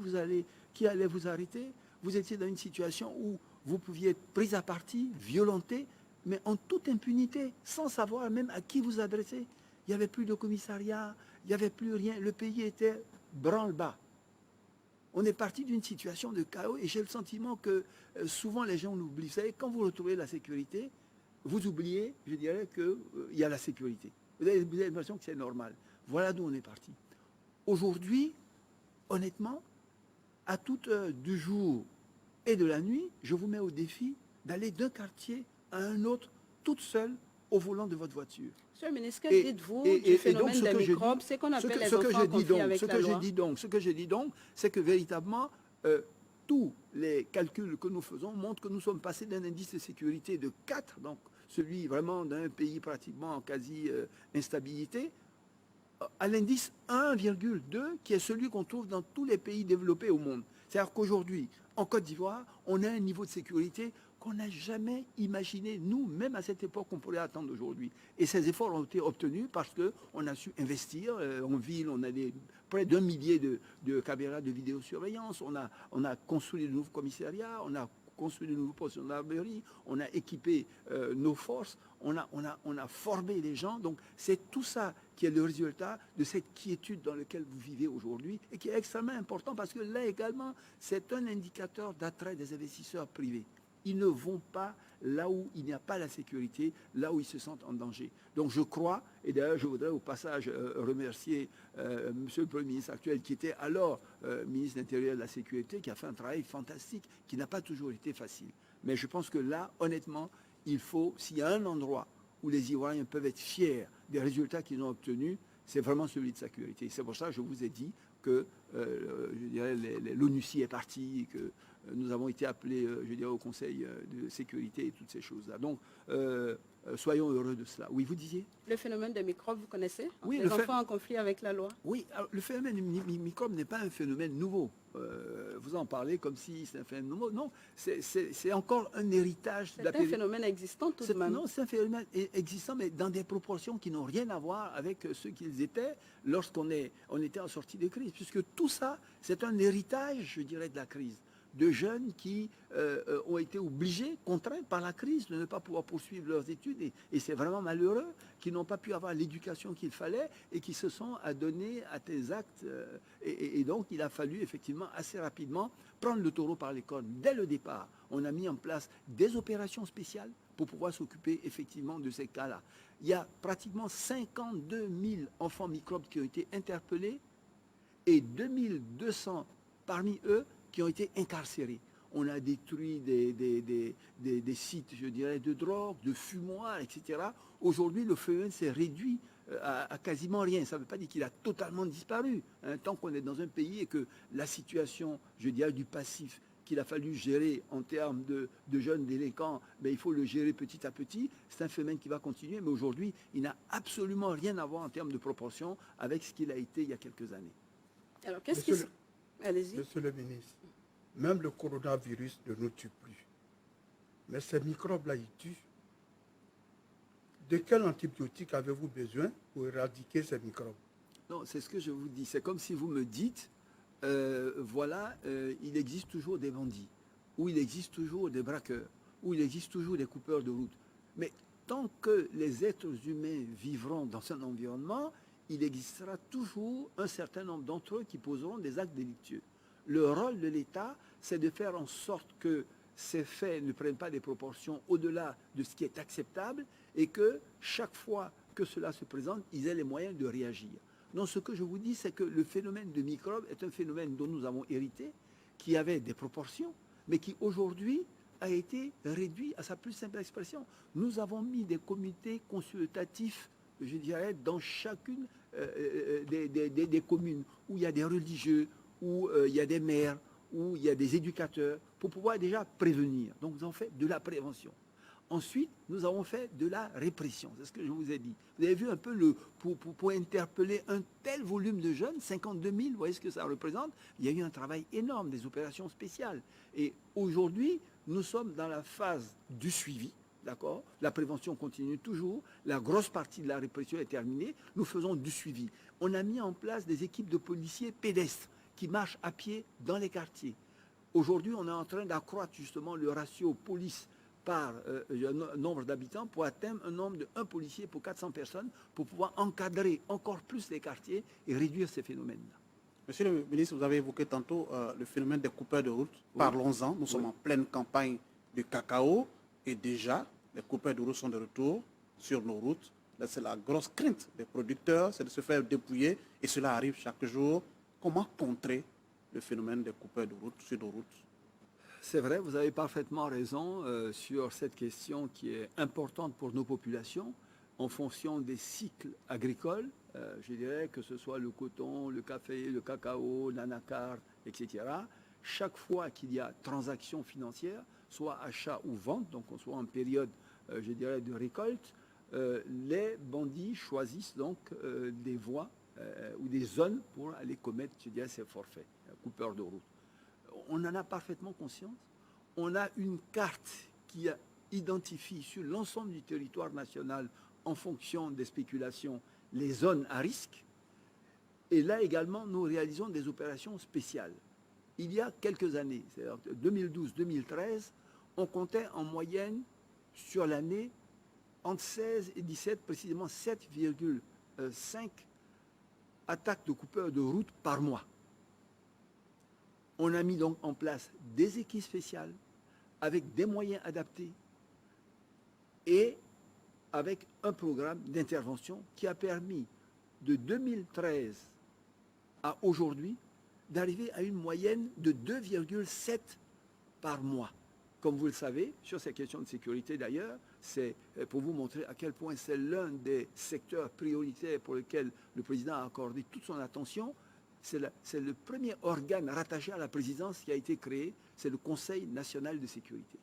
allait vous arrêter. Vous étiez dans une situation où vous pouviez être pris à partie, violenté, mais en toute impunité, sans savoir même à qui vous adresser. Il n'y avait plus de commissariat, il n'y avait plus rien. Le pays était branle-bas. On est parti d'une situation de chaos et j'ai le sentiment que souvent les gens l'oublient. Vous savez, quand vous retrouvez la sécurité, vous oubliez, je dirais, qu'il y a la sécurité. Vous avez l'impression que c'est normal. Voilà d'où on est parti. Aujourd'hui, honnêtement, à toute heure du jour et de la nuit, je vous mets au défi d'aller d'un quartier à un autre, toute seule, au volant de votre voiture. Monsieur le ministre, que dites-vous du phénomène des microbes? C'est qu'on appelle les enfants confiés avec la loi. Ce que j'ai dit donc, c'est que véritablement, tous les calculs que nous faisons montrent que nous sommes passés d'un indice de sécurité de 4, donc celui vraiment d'un pays pratiquement en quasi-instabilité, à l'indice 1,2, qui est celui qu'on trouve dans tous les pays développés au monde. C'est-à-dire qu'aujourd'hui, en Côte d'Ivoire, on a un niveau de sécurité qu'on n'a jamais imaginé, nous, même à cette époque, qu'on pourrait attendre aujourd'hui. Et ces efforts ont été obtenus parce qu'on a su investir. En ville, on a près d'1 millier de caméras de vidéosurveillance. On a construit de nouveaux commissariats, on a construit de nouveaux postes de gendarmerie, on a équipé nos forces, on a formé les gens. Donc c'est tout ça qui est le résultat de cette quiétude dans laquelle vous vivez aujourd'hui et qui est extrêmement important parce que là également, c'est un indicateur d'attrait des investisseurs privés. Ils ne vont pas là où il n'y a pas la sécurité, là où ils se sentent en danger. Donc je crois, et d'ailleurs je voudrais au passage remercier Monsieur le Premier ministre actuel, qui était alors ministre de l'Intérieur et de la Sécurité, qui a fait un travail fantastique, qui n'a pas toujours été facile. Mais je pense que là, honnêtement, il faut, s'il y a un endroit où les Ivoiriens peuvent être fiers des résultats qu'ils ont obtenus, c'est vraiment celui de sécurité. C'est pour ça que je vous ai dit que je dirais l'ONUCI est parti, que nous avons été appelés, je dirais, au Conseil de sécurité et toutes ces choses-là. Donc, soyons heureux de cela. Oui, vous disiez? Le phénomène des microbes, vous connaissez? Oui, les enfants en conflit avec la loi. Oui, alors, le phénomène du microbe n'est pas un phénomène nouveau. Vous en parlez comme si c'est un phénomène nouveau. Non, c'est encore un héritage. C'est un phénomène existant tout de même. Non, c'est un phénomène existant, mais dans des proportions qui n'ont rien à voir avec ce qu'ils étaient lorsqu'on était en sortie de crise. Puisque tout ça, c'est un héritage, je dirais, de la crise. De jeunes qui ont été obligés, contraints par la crise, de ne pas pouvoir poursuivre leurs études, et c'est vraiment malheureux, qui n'ont pas pu avoir l'éducation qu'il fallait et qui se sont adonnés à des actes. Et donc, il a fallu effectivement assez rapidement prendre le taureau par les cornes. Dès le départ, on a mis en place des opérations spéciales pour pouvoir s'occuper effectivement de ces cas-là. Il y a pratiquement 52 000 enfants microbes qui ont été interpellés et 2200 parmi eux qui ont été incarcérés. On a détruit des sites, je dirais, de drogue, de fumoirs, etc. Aujourd'hui, le phénomène s'est réduit à quasiment rien. Ça ne veut pas dire qu'il a totalement disparu. Tant qu'on est dans un pays et que la situation, je dirais, du passif qu'il a fallu gérer en termes de jeunes délinquants, il faut le gérer petit à petit. C'est un phénomène qui va continuer, mais aujourd'hui, il n'a absolument rien à voir en termes de proportion avec ce qu'il a été il y a quelques années. Alors, qu'est-ce qui... Allez-y. Monsieur le ministre, même le coronavirus ne nous tue plus. Mais ces microbes-là, ils tuent. De quel antibiotique avez-vous besoin pour éradiquer ces microbes? Non, c'est ce que je vous dis. C'est comme si vous me dites, il existe toujours des bandits, ou il existe toujours des braqueurs, ou il existe toujours des coupeurs de route. Mais tant que les êtres humains vivront dans un environnement, il existera toujours un certain nombre d'entre eux qui poseront des actes délictueux. Le rôle de l'État, c'est de faire en sorte que ces faits ne prennent pas des proportions au-delà de ce qui est acceptable et que chaque fois que cela se présente, ils aient les moyens de réagir. Donc ce que je vous dis, c'est que le phénomène de microbes est un phénomène dont nous avons hérité, qui avait des proportions, mais qui aujourd'hui a été réduit à sa plus simple expression. Nous avons mis des comités consultatifs, je dirais, dans chacune des communes où il y a des religieux, où il y a des maires, où il y a des éducateurs, pour pouvoir déjà prévenir. Donc nous avons fait de la prévention. Ensuite, nous avons fait de la répression. C'est ce que je vous ai dit. Vous avez vu un peu, pour interpeller un tel volume de jeunes, 52 000, vous voyez ce que ça représente. Il y a eu un travail énorme, des opérations spéciales. Et aujourd'hui, nous sommes dans la phase du suivi. D'accord? La prévention continue toujours. La grosse partie de la répression est terminée. Nous faisons du suivi. On a mis en place des équipes de policiers pédestres qui marchent à pied dans les quartiers. Aujourd'hui, on est en train d'accroître justement le ratio police par nombre d'habitants pour atteindre un nombre de 1 policier pour 400 personnes pour pouvoir encadrer encore plus les quartiers et réduire ces phénomènes-là. Monsieur le ministre, vous avez évoqué tantôt le phénomène des coupeurs de route. Oui. Parlons-en. Nous sommes en pleine campagne du cacao et déjà, les coupeurs de route sont de retour sur nos routes. Là, c'est la grosse crainte des producteurs, c'est de se faire dépouiller et cela arrive chaque jour. Comment contrer le phénomène des coupeurs de route sur nos routes? C'est vrai, vous avez parfaitement raison sur cette question qui est importante pour nos populations en fonction des cycles agricoles. Je dirais que ce soit le coton, le café, le cacao, l'anacarde, etc. Chaque fois qu'il y a transaction financière, soit achat ou vente, donc on soit en période, je dirais, de récolte, les bandits choisissent donc des voies ou des zones pour aller commettre, je dirais, ces forfaits, coupeurs de route. On en a parfaitement conscience. On a une carte qui identifie sur l'ensemble du territoire national, en fonction des spéculations, les zones à risque. Et là également, nous réalisons des opérations spéciales. Il y a quelques années, c'est-à-dire 2012-2013, on comptait en moyenne sur l'année entre 16 et 17, précisément 7,5 attaques de coupeurs de route par mois. On a mis donc en place des équipes spéciales avec des moyens adaptés et avec un programme d'intervention qui a permis de 2013 à aujourd'hui d'arriver à une moyenne de 2,7 par mois. Comme vous le savez, sur ces questions de sécurité d'ailleurs, c'est pour vous montrer à quel point c'est l'un des secteurs prioritaires pour lesquels le président a accordé toute son attention. C'est le premier organe rattaché à la présidence qui a été créé, c'est le Conseil national de sécurité.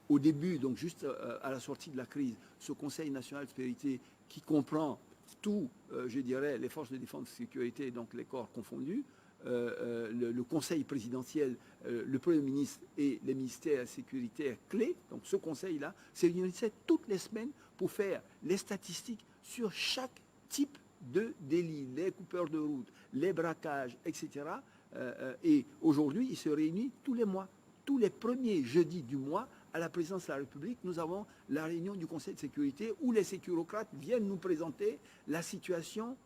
Au début, donc juste à la sortie de la crise, ce Conseil national de sécurité qui comprend tous, je dirais, les forces de défense et de sécurité, donc les corps confondus, le Conseil présidentiel, le Premier ministre et les ministères sécuritaires clés, donc ce Conseil-là, se réunissait toutes les semaines pour faire les statistiques sur chaque type de délit, les coupeurs de route, les braquages, etc. Et aujourd'hui, il se réunit tous les mois. Tous les premiers jeudis du mois, à la présidence de la République, nous avons la réunion du Conseil de sécurité où les sécurocrates viennent nous présenter la situation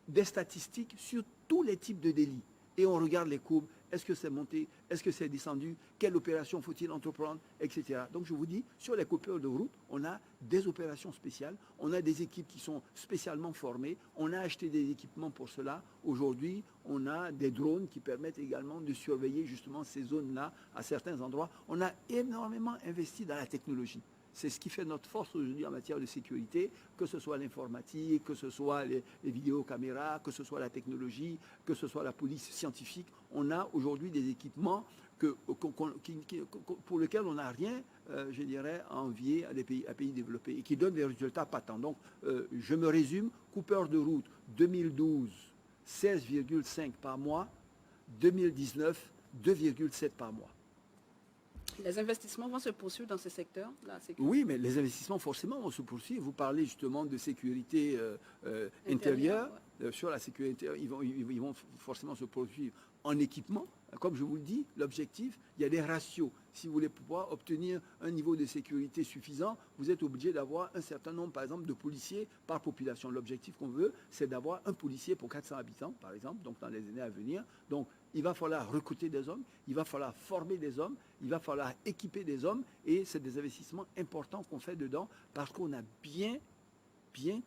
des statistiques sur tous les types de délits. Et on regarde les courbes, est-ce que c'est monté, est-ce que c'est descendu, quelle opération faut-il entreprendre, etc. Donc je vous dis, sur les coupeurs de route, on a des opérations spéciales, on a des équipes qui sont spécialement formées, on a acheté des équipements pour cela. Aujourd'hui, on a des drones qui permettent également de surveiller justement ces zones-là à certains endroits. On a énormément investi dans la technologie. C'est ce qui fait notre force aujourd'hui en matière de sécurité, que ce soit l'informatique, que ce soit les vidéocaméras, que ce soit la technologie, que ce soit la police scientifique. On a aujourd'hui des équipements pour lesquels on n'a rien, je dirais, à envier à des pays développés et qui donnent des résultats patents. Donc, je me résume, coupeur de route 2012, 16,5 par mois, 2019, 2,7 par mois. Les investissements vont se poursuivre dans ce secteur, la sécurité. Oui, mais les investissements forcément vont se poursuivre. Vous parlez justement de sécurité intérieure. Ouais. Sur la sécurité, ils vont forcément se poursuivre en équipement. Comme je vous le dis, l'objectif, il y a des ratios. Si vous voulez pouvoir obtenir un niveau de sécurité suffisant, vous êtes obligé d'avoir un certain nombre, par exemple, de policiers par population. L'objectif qu'on veut, c'est d'avoir un policier pour 400 habitants, par exemple, donc dans les années à venir. Donc, il va falloir recruter des hommes, il va falloir former des hommes, il va falloir équiper des hommes, et c'est des investissements importants qu'on fait dedans, parce qu'on a bien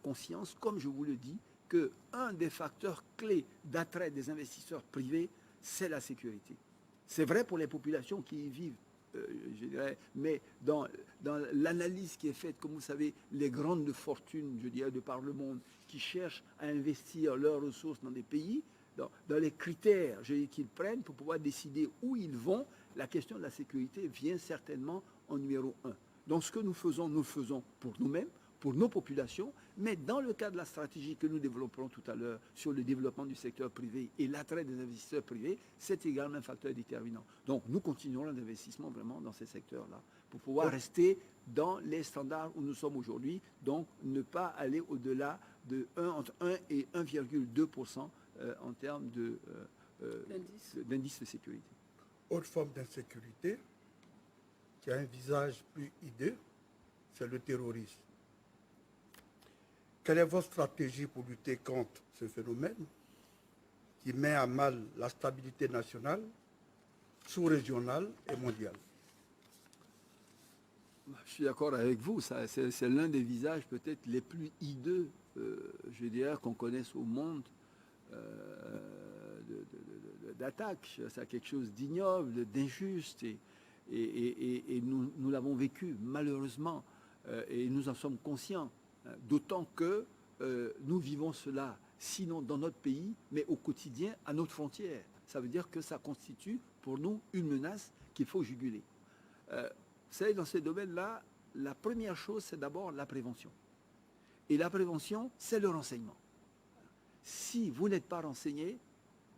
conscience, comme je vous le dis, qu'un des facteurs clés d'attrait des investisseurs privés, c'est la sécurité. C'est vrai pour les populations qui y vivent, je dirais, mais dans l'analyse qui est faite, comme vous savez, les grandes fortunes, je dirais, de par le monde, qui cherchent à investir leurs ressources dans des pays, dans les critères qu'ils prennent pour pouvoir décider où ils vont, la question de la sécurité vient certainement en numéro 1. Donc ce que nous le faisons pour nous-mêmes, pour nos populations, mais dans le cadre de la stratégie que nous développerons tout à l'heure sur le développement du secteur privé et l'attrait des investisseurs privés, c'est également un facteur déterminant. Donc nous continuerons l'investissement vraiment dans ces secteurs-là pour pouvoir rester dans les standards où nous sommes aujourd'hui, donc ne pas aller au-delà de entre 1 et 1,2% en termes d'indice de sécurité. Autre forme d'insécurité qui a un visage plus hideux, c'est le terrorisme. Quelle est votre stratégie pour lutter contre ce phénomène qui met à mal la stabilité nationale, sous-régionale et mondiale? Je suis d'accord avec vous, c'est l'un des visages peut-être les plus hideux, je dirais, qu'on connaisse au monde, d'attaque. C'est quelque chose d'ignoble, d'injuste, et nous l'avons vécu malheureusement, et nous en sommes conscients. D'autant que nous vivons cela, sinon dans notre pays, mais au quotidien, à notre frontière. Ça veut dire que ça constitue pour nous une menace qu'il faut juguler. Vous savez, dans ces domaines-là, la première chose, c'est d'abord la prévention. Et la prévention, c'est le renseignement. Si vous n'êtes pas renseigné,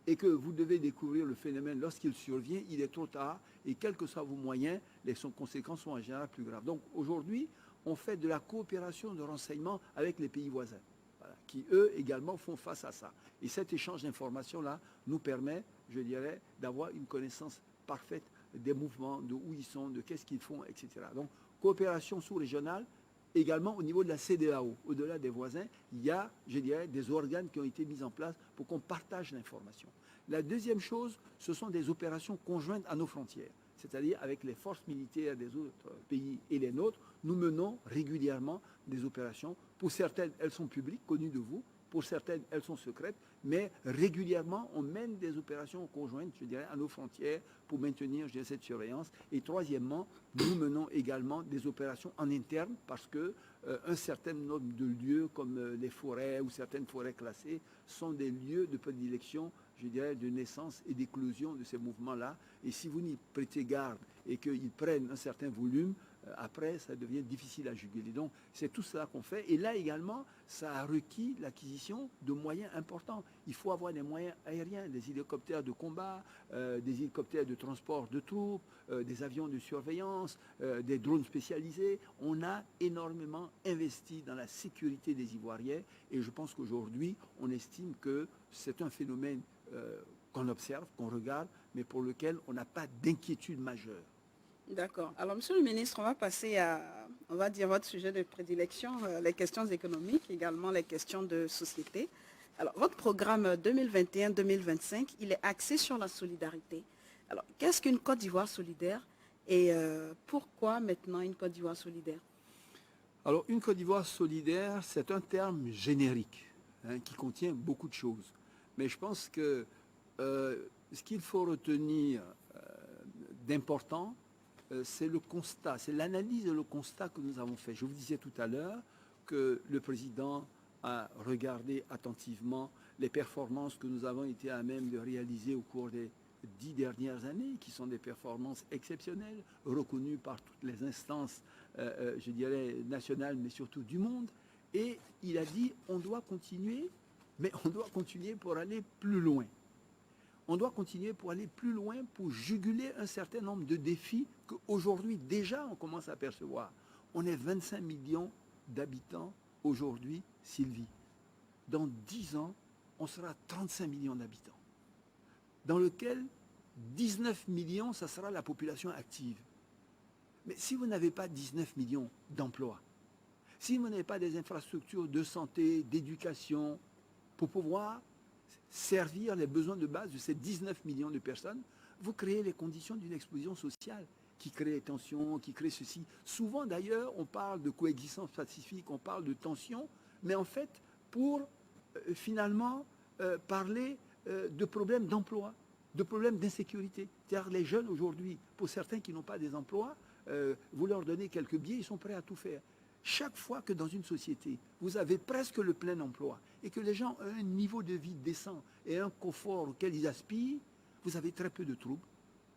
et que vous devez découvrir le phénomène lorsqu'il survient, il est trop tard, et quels que soient vos moyens, les conséquences sont en général plus graves. Donc aujourd'hui, on fait de la coopération de renseignement avec les pays voisins, voilà, qui eux également font face à ça. Et cet échange d'informations-là nous permet, je dirais, d'avoir une connaissance parfaite des mouvements, de où ils sont, de qu'est-ce qu'ils font, etc. Donc coopération sous-régionale, également au niveau de la CEDEAO, au-delà des voisins, il y a, je dirais, des organes qui ont été mis en place pour qu'on partage l'information. La deuxième chose, ce sont des opérations conjointes à nos frontières, c'est-à-dire avec les forces militaires des autres pays et les nôtres, nous menons régulièrement des opérations. Pour certaines, elles sont publiques, connues de vous. Pour certaines, elles sont secrètes, mais régulièrement, on mène des opérations conjointes, je dirais, à nos frontières pour maintenir, je dirais, cette surveillance. Et troisièmement, nous menons également des opérations en interne parce que un certain nombre de lieux, comme les forêts ou certaines forêts classées, sont des lieux de prédilection, je dirais, de naissance et d'éclosion de ces mouvements-là. Et si vous n'y prêtez garde et qu'ils prennent un certain volume, après, ça devient difficile à juguler. Donc, c'est tout cela qu'on fait. Et là également, ça a requis l'acquisition de moyens importants. Il faut avoir des moyens aériens, des hélicoptères de combat, des hélicoptères de transport de troupes, des avions de surveillance, des drones spécialisés. On a énormément investi dans la sécurité des Ivoiriens. Et je pense qu'aujourd'hui, on estime que c'est un phénomène qu'on observe, qu'on regarde, mais pour lequel on n'a pas d'inquiétude majeure. D'accord. Alors, Monsieur le ministre, on va passer à, on va dire, votre sujet de prédilection, les questions économiques, également les questions de société. Alors, votre programme 2021-2025, il est axé sur la solidarité. Alors, qu'est-ce qu'une Côte d'Ivoire solidaire et pourquoi maintenant une Côte d'Ivoire solidaire? Alors, une Côte d'Ivoire solidaire, c'est un terme générique qui contient beaucoup de choses. Mais je pense que ce qu'il faut retenir d'important, c'est le constat, c'est l'analyse et le constat que nous avons fait. Je vous disais tout à l'heure que le président a regardé attentivement les performances que nous avons été à même de réaliser au cours des 10 dernières années, qui sont des performances exceptionnelles, reconnues par toutes les instances, je dirais, nationales, mais surtout du monde. Et il a dit, on doit continuer, mais on doit continuer pour aller plus loin. On doit continuer pour aller plus loin, pour juguler un certain nombre de défis qu'aujourd'hui, déjà, on commence à percevoir. On est 25 millions d'habitants aujourd'hui, Sylvie. Dans 10 ans, on sera 35 millions d'habitants, dans lequel 19 millions, ça sera la population active. Mais si vous n'avez pas 19 millions d'emplois, si vous n'avez pas des infrastructures de santé, d'éducation, pour pouvoir servir les besoins de base de ces 19 millions de personnes, vous créez les conditions d'une explosion sociale qui crée les tensions, qui crée ceci. Souvent d'ailleurs, on parle de coexistence pacifique, on parle de tensions, mais en fait, pour finalement parler de problèmes d'emploi, de problèmes d'insécurité. C'est-à-dire les jeunes aujourd'hui, pour certains qui n'ont pas des emplois, vous leur donnez quelques billets, ils sont prêts à tout faire. Chaque fois que dans une société, vous avez presque le plein emploi et que les gens ont un niveau de vie décent et un confort auquel ils aspirent, vous avez très peu de troubles,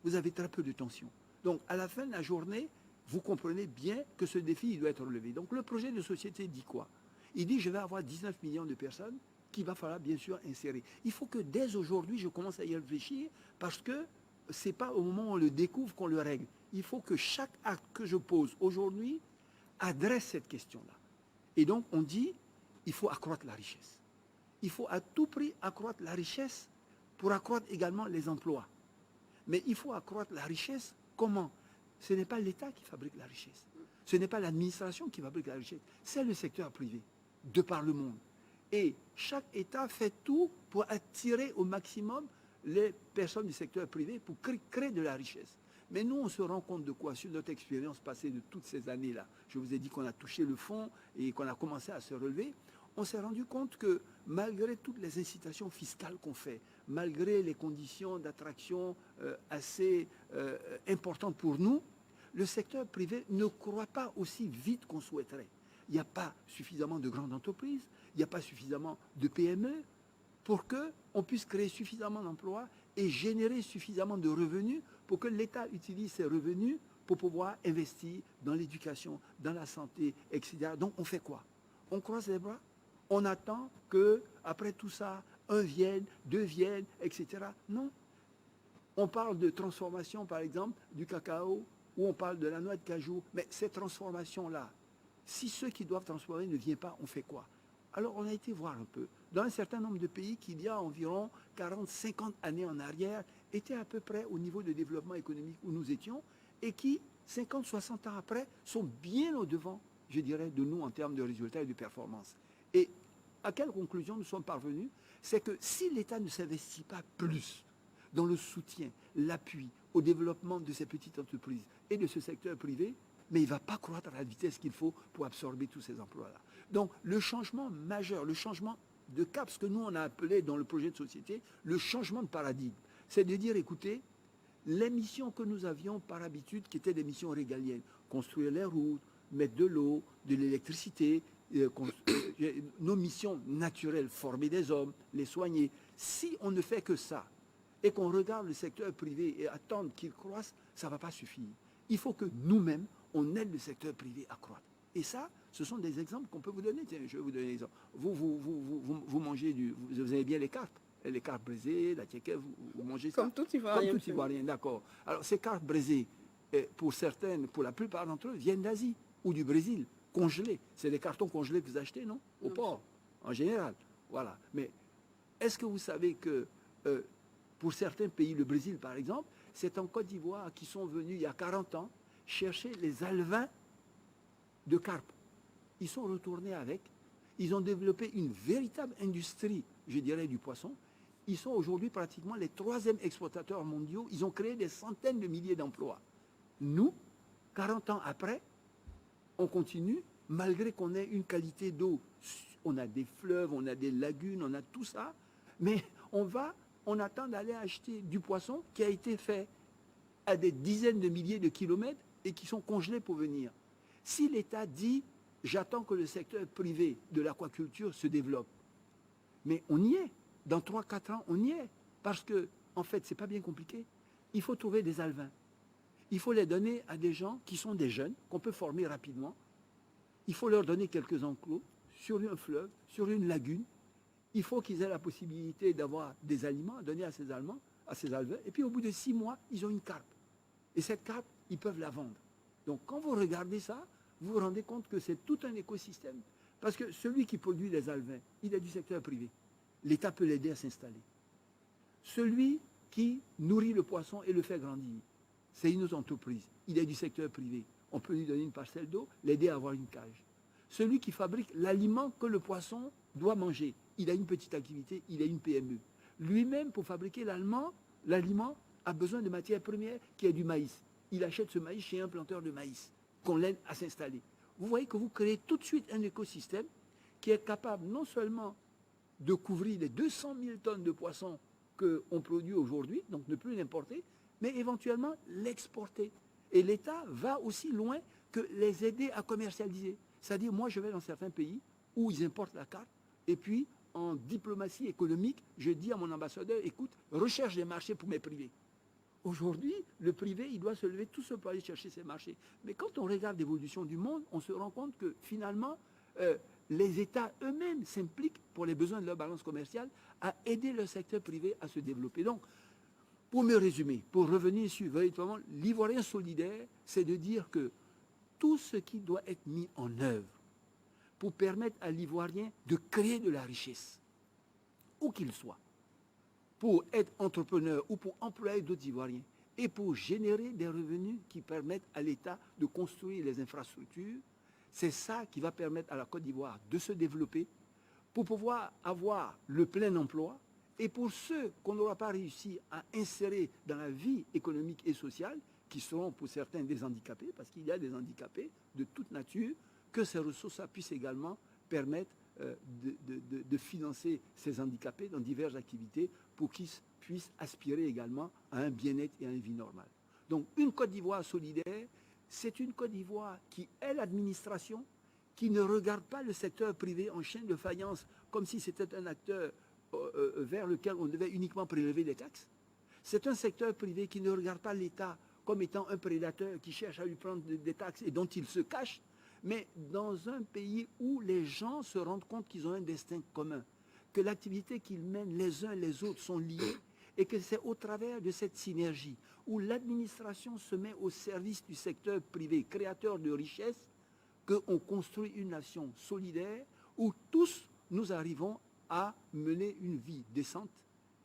vous avez très peu de tensions. Donc, à la fin de la journée, vous comprenez bien que ce défi il doit être relevé. Donc, le projet de société dit quoi? Il dit, je vais avoir 19 millions de personnes qu'il va falloir bien sûr insérer. Il faut que dès aujourd'hui, je commence à y réfléchir parce que ce n'est pas au moment où on le découvre qu'on le règle. Il faut que chaque acte que je pose aujourd'hui adresse cette question-là. Et donc, on dit, il faut accroître la richesse. Il faut à tout prix accroître la richesse pour accroître également les emplois. Mais il faut accroître la richesse comment? Ce n'est pas l'État qui fabrique la richesse. Ce n'est pas l'administration qui fabrique la richesse. C'est le secteur privé, de par le monde. Et chaque État fait tout pour attirer au maximum les personnes du secteur privé pour créer de la richesse. Mais nous, on se rend compte de quoi sur notre expérience passée de toutes ces années-là? Je vous ai dit qu'on a touché le fond et qu'on a commencé à se relever. On s'est rendu compte que malgré toutes les incitations fiscales qu'on fait, malgré les conditions d'attraction assez importantes pour nous, le secteur privé ne croît pas aussi vite qu'on souhaiterait. Il n'y a pas suffisamment de grandes entreprises, il n'y a pas suffisamment de PME pour qu'on puisse créer suffisamment d'emplois et générer suffisamment de revenus pour que l'État utilise ces revenus pour pouvoir investir dans l'éducation, dans la santé, etc. Donc on fait quoi? On croise les bras, on attend que, après tout ça, un vienne, deux viennes, etc. Non. On parle de transformation, par exemple, du cacao, ou on parle de la noix de cajou. Mais ces transformations-là, si ceux qui doivent transformer ne viennent pas, on fait quoi? Alors on a été voir un peu. Dans un certain nombre de pays qui, il y a environ 40, 50 années en arrière, étaient à peu près au niveau de développement économique où nous étions, et qui, 50, 60 ans après, sont bien au-devant, je dirais, de nous en termes de résultats et de performance. Et à quelle conclusion nous sommes parvenus? C'est que si l'État ne s'investit pas plus dans le soutien, l'appui au développement de ces petites entreprises et de ce secteur privé, mais il ne va pas croître à la vitesse qu'il faut pour absorber tous ces emplois-là. Donc le changement majeur, le changement de cap, ce que nous on a appelé dans le projet de société, le changement de paradigme, c'est de dire, écoutez, les missions que nous avions par habitude, qui étaient des missions régaliennes, construire les routes, mettre de l'eau, de l'électricité, nos missions naturelles, former des hommes, les soigner, si on ne fait que ça, et qu'on regarde le secteur privé et attendre qu'il croisse, ça ne va pas suffire. Il faut que nous-mêmes, on aide le secteur privé à croître. Et ça, ce sont des exemples qu'on peut vous donner. Tiens, je vais vous donner un exemple. Vous mangez vous avez bien les carpes brisées, la tiéké, vous mangez ça. Comme tout Ivoirien. Comme tout Ivoirien, d'accord. Alors, ces carpes brisées, pour certaines, pour la plupart d'entre eux, viennent d'Asie ou du Brésil, congelés. C'est des cartons congelés que vous achetez, non? Au port, en général. Voilà. Mais est-ce que vous savez que pour certains pays, le Brésil par exemple, c'est en Côte d'Ivoire qui sont venus il y a 40 ans chercher les alevins de carpe. Ils sont retournés avec, ils ont développé une véritable industrie, je dirais, du poisson. Ils sont aujourd'hui pratiquement les 3e exportateurs mondiaux. Ils ont créé des centaines de milliers d'emplois. Nous, 40 ans après, on continue, malgré qu'on ait une qualité d'eau. On a des fleuves, on a des lagunes, on a tout ça, mais on attend d'aller acheter du poisson qui a été fait à des dizaines de milliers de kilomètres et qui sont congelés pour venir. Si l'État dit, j'attends que le secteur privé de l'aquaculture se développe, mais on y est. Dans 3-4 ans, on y est. Parce que, en fait, ce n'est pas bien compliqué. Il faut trouver des alevins. Il faut les donner à des gens qui sont des jeunes, qu'on peut former rapidement. Il faut leur donner quelques enclos sur un fleuve, sur une lagune. Il faut qu'ils aient la possibilité d'avoir des aliments à donner à ces alevins. Et puis, au bout de 6 mois, ils ont une carpe. Et cette carpe, ils peuvent la vendre. Donc, quand vous regardez ça, vous vous rendez compte que c'est tout un écosystème. Parce que celui qui produit les alevins, il est du secteur privé. L'État peut l'aider à s'installer. Celui qui nourrit le poisson et le fait grandir, c'est une autre entreprise. Il est du secteur privé. On peut lui donner une parcelle d'eau, l'aider à avoir une cage. Celui qui fabrique l'aliment que le poisson doit manger, il a une petite activité, il a une PME. Lui-même, pour fabriquer l'aliment, a besoin de matières premières qui est du maïs. Il achète ce maïs chez un planteur de maïs, qu'on l'aide à s'installer. Vous voyez que vous créez tout de suite un écosystème qui est capable non seulement de couvrir les 200 000 tonnes de poissons qu'on produit aujourd'hui, donc ne plus l'importer, mais éventuellement l'exporter. Et l'État va aussi loin que les aider à commercialiser. C'est-à-dire, moi, je vais dans certains pays où ils importent la carpe, et puis, en diplomatie économique, je dis à mon ambassadeur, écoute, recherche des marchés pour mes privés. Aujourd'hui, le privé, il doit se lever tout seul pour aller chercher ces marchés. Mais quand on regarde l'évolution du monde, on se rend compte que finalement, les États eux-mêmes s'impliquent pour les besoins de leur balance commerciale à aider le secteur privé à se développer. Donc, pour me résumer, pour revenir sur véritablement l'Ivoirien solidaire, c'est de dire que tout ce qui doit être mis en œuvre pour permettre à l'Ivoirien de créer de la richesse, où qu'il soit, pour être entrepreneur ou pour employer d'autres Ivoiriens, et pour générer des revenus qui permettent à l'État de construire les infrastructures, c'est ça qui va permettre à la Côte d'Ivoire de se développer pour pouvoir avoir le plein emploi. Et pour ceux qu'on n'aura pas réussi à insérer dans la vie économique et sociale, qui seront pour certains des handicapés, parce qu'il y a des handicapés de toute nature, que ces ressources puissent également permettre de financer ces handicapés dans diverses activités pour qu'ils puissent aspirer également à un bien-être et à une vie normale. Donc une Côte d'Ivoire solidaire, c'est une Côte d'Ivoire qui est l'administration, qui ne regarde pas le secteur privé en chaîne de faïence comme si c'était un acteur vers lequel on devait uniquement prélever des taxes. C'est un secteur privé qui ne regarde pas l'État comme étant un prédateur qui cherche à lui prendre des taxes et dont il se cache, mais dans un pays où les gens se rendent compte qu'ils ont un destin commun, que l'activité qu'ils mènent les uns les autres sont liées et que c'est au travers de cette synergie où l'administration se met au service du secteur privé, créateur de richesses, qu'on construit une nation solidaire où tous nous arrivons à mener une vie décente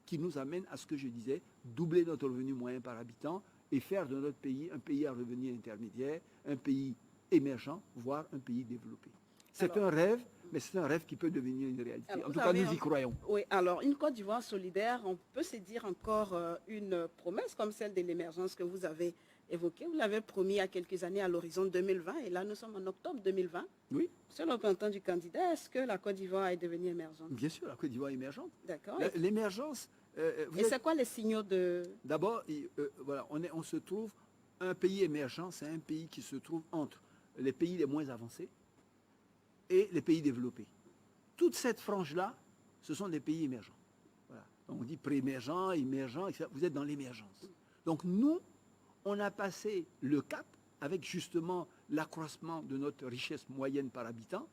qui nous amène à ce que je disais, doubler notre revenu moyen par habitant et faire de notre pays un pays à revenu intermédiaire, un pays émergent, voire un pays développé. C'est un rêve, mais c'est un rêve qui peut devenir une réalité. En tout cas, nous y croyons. Oui, alors une Côte d'Ivoire solidaire, on peut se dire encore une promesse comme celle de l'émergence que vous avez évoquée. Vous l'avez promis il y a quelques années à l'horizon 2020 et là nous sommes en octobre 2020. Oui. Sur le représentant du candidat, est-ce que la Côte d'Ivoire est devenue émergente? Bien sûr, la Côte d'Ivoire est émergente. D'accord. L'émergence... et c'est quoi les signaux de... D'abord, voilà, on se trouve, un pays émergent, c'est un pays qui se trouve entre les pays les moins avancés et les pays développés. Toute cette frange-là, ce sont des pays émergents. Voilà. On dit pré-émergent, émergent, etc. Vous êtes dans l'émergence. Donc nous, on a passé le cap avec justement l'accroissement de notre richesse moyenne par habitant,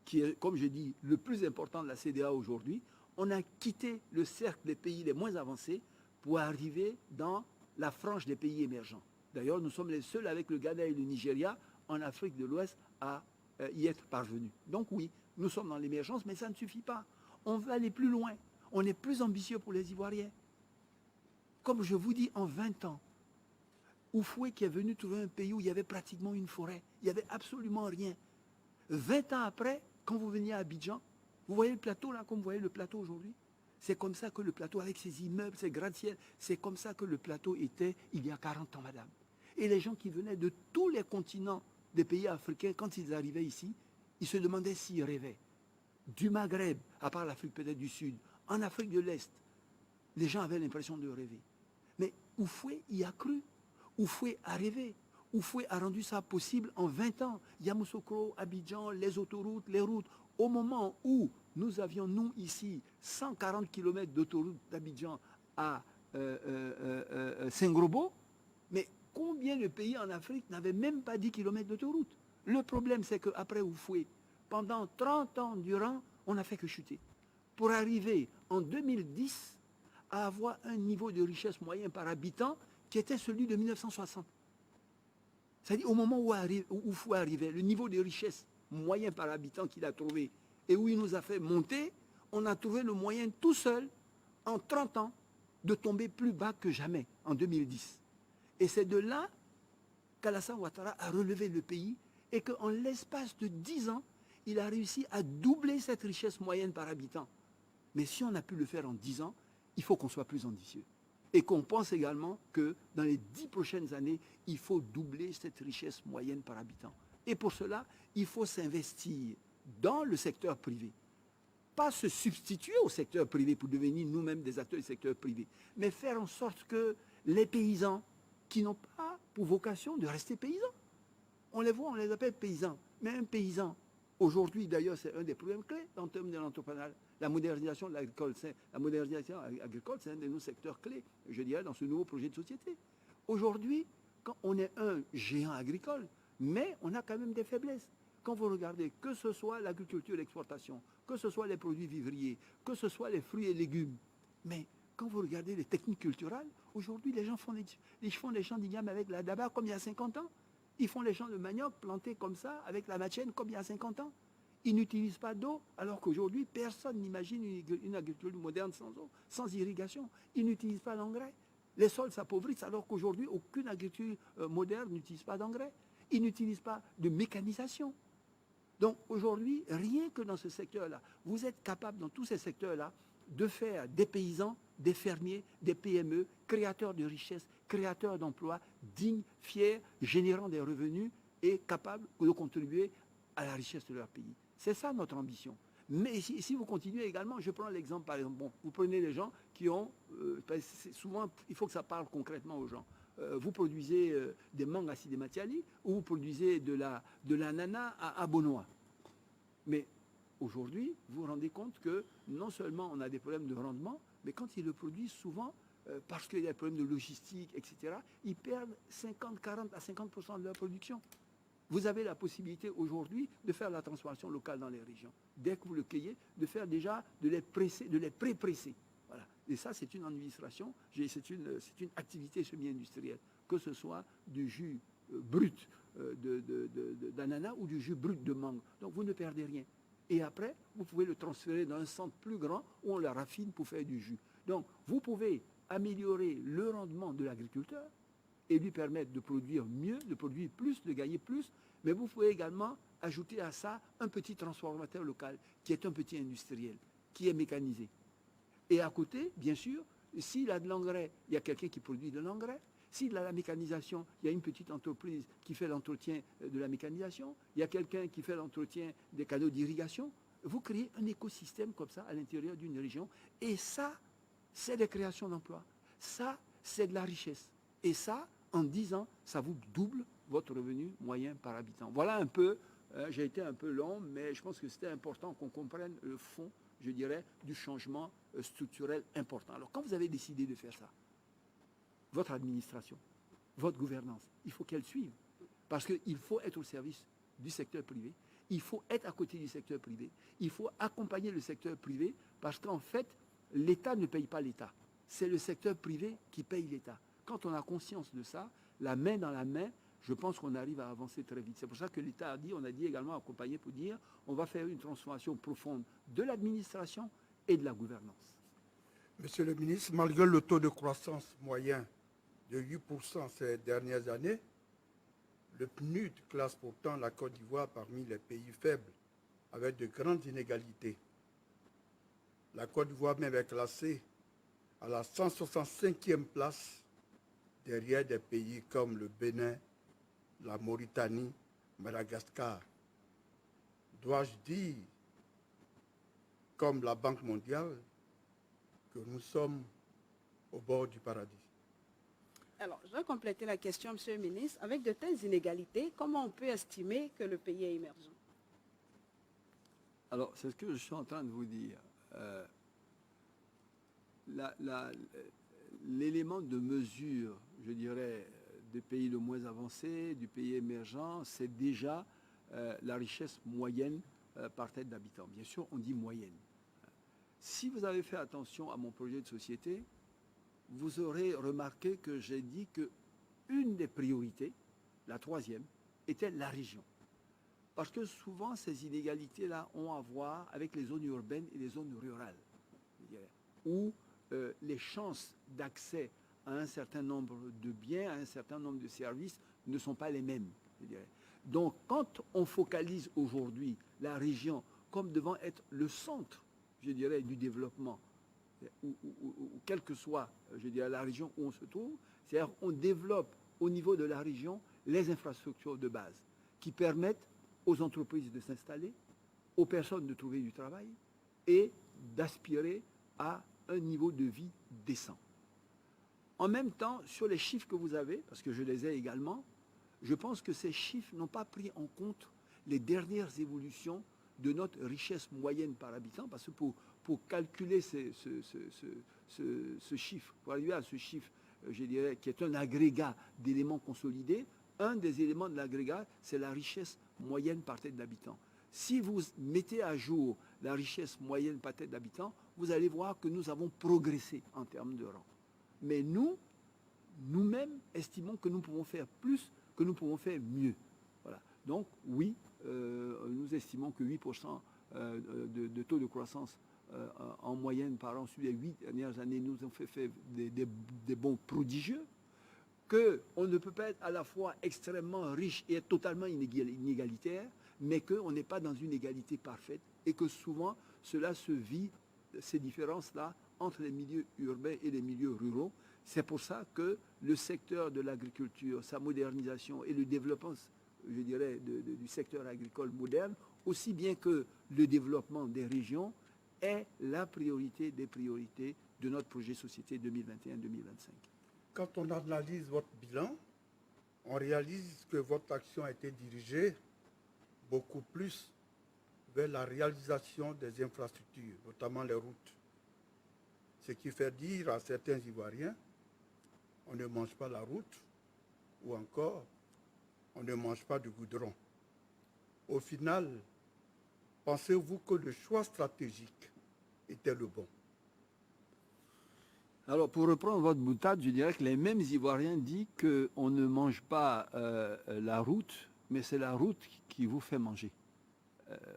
qui est, comme je dis, le plus important de la CEDEAO aujourd'hui. On a quitté le cercle des pays les moins avancés pour arriver dans la frange des pays émergents. D'ailleurs, nous sommes les seuls avec le Ghana et le Nigeria en Afrique de l'Ouest à y être parvenus. Donc oui, nous sommes dans l'émergence, mais ça ne suffit pas. On veut aller plus loin. On est plus ambitieux pour les Ivoiriens. Comme je vous dis, en 20 ans, Oufoué qui est venu trouver un pays où il y avait pratiquement une forêt, il n'y avait absolument rien. 20 ans après, quand vous veniez à Abidjan, vous voyez le plateau là, comme vous voyez le plateau aujourd'hui? C'est comme ça que le plateau, avec ses immeubles, ses gratte-ciels, c'est comme ça que le plateau était il y a 40 ans, madame. Et les gens qui venaient de tous les continents des pays africains, quand ils arrivaient ici, ils se demandaient s'ils rêvaient. Du Maghreb, à part l'Afrique peut-être du Sud, en Afrique de l'Est, les gens avaient l'impression de rêver. Mais Oufoué y a cru. Oufoué a rêvé. Oufoué a rendu ça possible en 20 ans. Yamoussoukro, Abidjan, les autoroutes, les routes. Au moment où nous avions, nous, ici, 140 km d'autoroute d'Abidjan à Saint-Grobo, mais combien de pays en Afrique n'avaient même pas 10 km d'autoroute? Le problème, c'est qu'après Oufoué, pendant 30 ans durant, on n'a fait que chuter. Pour arriver en 2010 à avoir un niveau de richesse moyen par habitant qui était celui de 1960. C'est-à-dire au moment où Oufoué arrivait, le niveau de richesse moyen par habitant qu'il a trouvé et où il nous a fait monter, on a trouvé le moyen tout seul, en 30 ans, de tomber plus bas que jamais, en 2010. Et c'est de là qu'Alassane Ouattara a relevé le pays et qu'en l'espace de 10 ans, il a réussi à doubler cette richesse moyenne par habitant. Mais si on a pu le faire en 10 ans, il faut qu'on soit plus ambitieux. Et qu'on pense également que dans les 10 prochaines années, il faut doubler cette richesse moyenne par habitant. Et pour cela, il faut s'investir dans le secteur privé. Pas se substituer au secteur privé pour devenir nous-mêmes des acteurs du secteur privé, mais faire en sorte que les paysans qui n'ont pas pour vocation de rester paysans, on les voit, on les appelle paysans, mais un paysan, aujourd'hui d'ailleurs c'est un des problèmes clés en termes de l'entrepreneuriat, la modernisation de l'agricole, c'est un de nos secteurs clés, je dirais, dans ce nouveau projet de société. Aujourd'hui, quand on est un géant agricole, mais on a quand même des faiblesses. Quand vous regardez, que ce soit l'agriculture d'exportation, que ce soit les produits vivriers, que ce soit les fruits et légumes, mais quand vous regardez les techniques culturelles, aujourd'hui les gens font des champs d'igname avec la daba comme il y a 50 ans. Ils font les champs de manioc plantés comme ça, avec la machène comme il y a 50 ans. Ils n'utilisent pas d'eau, alors qu'aujourd'hui, personne n'imagine une agriculture moderne sans eau, sans irrigation. Ils n'utilisent pas d'engrais. Les sols s'appauvrissent, alors qu'aujourd'hui, aucune agriculture moderne n'utilise pas d'engrais. Ils n'utilisent pas de mécanisation. Donc aujourd'hui, rien que dans ce secteur-là, vous êtes capable dans tous ces secteurs-là de faire des paysans, des fermiers, des PME, créateurs de richesses, créateurs d'emplois, dignes, fiers, générant des revenus et capables de contribuer à la richesse de leur pays. C'est ça notre ambition. Mais si vous continuez également, je prends l'exemple par exemple, bon, vous prenez les gens qui ont, souvent il faut que ça parle concrètement aux gens. Vous produisez des mangues à Sidematiali ou vous produisez de l'ananas à Bonoa. Mais aujourd'hui, vous vous rendez compte que non seulement on a des problèmes de rendement, mais quand ils le produisent souvent, parce qu'il y a des problèmes de logistique, etc., ils perdent 40 à 50% de leur production. Vous avez la possibilité aujourd'hui de faire la transformation locale dans les régions. Dès que vous le cueillez, de faire déjà, de les pré-presser. Voilà. Et ça, c'est une administration, c'est une activité semi-industrielle, que ce soit du jus brut d'ananas ou du jus brut de mangue. Donc vous ne perdez rien. Et après, vous pouvez le transférer dans un centre plus grand où on le raffine pour faire du jus. Donc vous pouvez améliorer le rendement de l'agriculteur et lui permettre de produire mieux, de produire plus, de gagner plus, mais vous pouvez également ajouter à ça un petit transformateur local qui est un petit industriel, qui est mécanisé. Et à côté, bien sûr, s'il a de l'engrais, il y a quelqu'un qui produit de l'engrais. S'il a la mécanisation, il y a une petite entreprise qui fait l'entretien de la mécanisation. Il y a quelqu'un qui fait l'entretien des canaux d'irrigation. Vous créez un écosystème comme ça à l'intérieur d'une région. Et ça, c'est des créations d'emplois. Ça, c'est de la richesse. Et ça, en 10 ans, ça vous double votre revenu moyen par habitant. Voilà un peu, j'ai été un peu long, mais je pense que c'était important qu'on comprenne le fond, je dirais, du changement structurel important. Alors, quand vous avez décidé de faire ça, votre administration, votre gouvernance, il faut qu'elle suive. Parce qu'il faut être au service du secteur privé, il faut être à côté du secteur privé, il faut accompagner le secteur privé, parce qu'en fait, l'État ne paye pas l'État. C'est le secteur privé qui paye l'État. Quand on a conscience de ça, la main dans la main, je pense qu'on arrive à avancer très vite. C'est pour ça que l'État on a dit également accompagner pour dire, on va faire une transformation profonde de l'administration et de la gouvernance. Monsieur le ministre, malgré le taux de croissance moyen de 8% ces dernières années, le PNUD classe pourtant la Côte d'Ivoire parmi les pays faibles, avec de grandes inégalités. La Côte d'Ivoire même est classée à la 165e place, derrière des pays comme le Bénin, la Mauritanie, Madagascar. Dois-je dire, comme la Banque mondiale, que nous sommes au bord du paradis? Alors, je vais compléter la question, Monsieur le ministre. Avec de telles inégalités, comment on peut estimer que le pays est émergent? Alors, c'est ce que je suis en train de vous dire. L'élément de mesure, je dirais, des pays le moins avancés, du pays émergent, c'est déjà la richesse moyenne par tête d'habitant. Bien sûr, on dit moyenne. Si vous avez fait attention à mon projet de société, vous aurez remarqué que j'ai dit qu'une des priorités, la troisième, était la région. Parce que souvent, ces inégalités-là ont à voir avec les zones urbaines et les zones rurales, où les chances d'accès à un certain nombre de biens, à un certain nombre de services ne sont pas les mêmes. Donc, quand on focalise aujourd'hui la région comme devant être le centre, je dirais, du développement, ou quelle que soit, je dirais, la région où on se trouve, c'est-à-dire on développe au niveau de la région les infrastructures de base qui permettent aux entreprises de s'installer, aux personnes de trouver du travail et d'aspirer à un niveau de vie décent. En même temps, sur les chiffres que vous avez, parce que je les ai également, je pense que ces chiffres n'ont pas pris en compte les dernières évolutions de notre richesse moyenne par habitant, parce que pour calculer ce chiffre, pour arriver à ce chiffre, je dirais, qui est un agrégat d'éléments consolidés, un des éléments de l'agrégat, c'est la richesse moyenne par tête d'habitant. Si vous mettez à jour la richesse moyenne par tête d'habitant, vous allez voir que nous avons progressé en termes de rang. Mais nous-mêmes, estimons que nous pouvons faire plus, que nous pouvons faire mieux. Voilà. Donc, oui, nous estimons que 8% de taux de croissance en moyenne par an sur les 8 dernières années nous ont fait des bons prodigieux, qu'on ne peut pas être à la fois extrêmement riche et être totalement inégalitaire, mais qu'on n'est pas dans une égalité parfaite et que souvent cela se vit, ces différences-là, entre les milieux urbains et les milieux ruraux. C'est pour ça que le secteur de l'agriculture, sa modernisation et le développement, je dirais, du secteur agricole moderne, aussi bien que le développement des régions, est la priorité des priorités de notre projet Société 2021-2025. Quand on analyse votre bilan, on réalise que votre action a été dirigée beaucoup plus vers la réalisation des infrastructures, notamment les routes. Ce qui fait dire à certains Ivoiriens, on ne mange pas la route, ou encore, on ne mange pas de goudron. Au final, pensez-vous que le choix stratégique était le bon? Alors, pour reprendre votre boutade, je dirais que les mêmes Ivoiriens disent qu'on ne mange pas la route, mais c'est la route qui vous fait manger.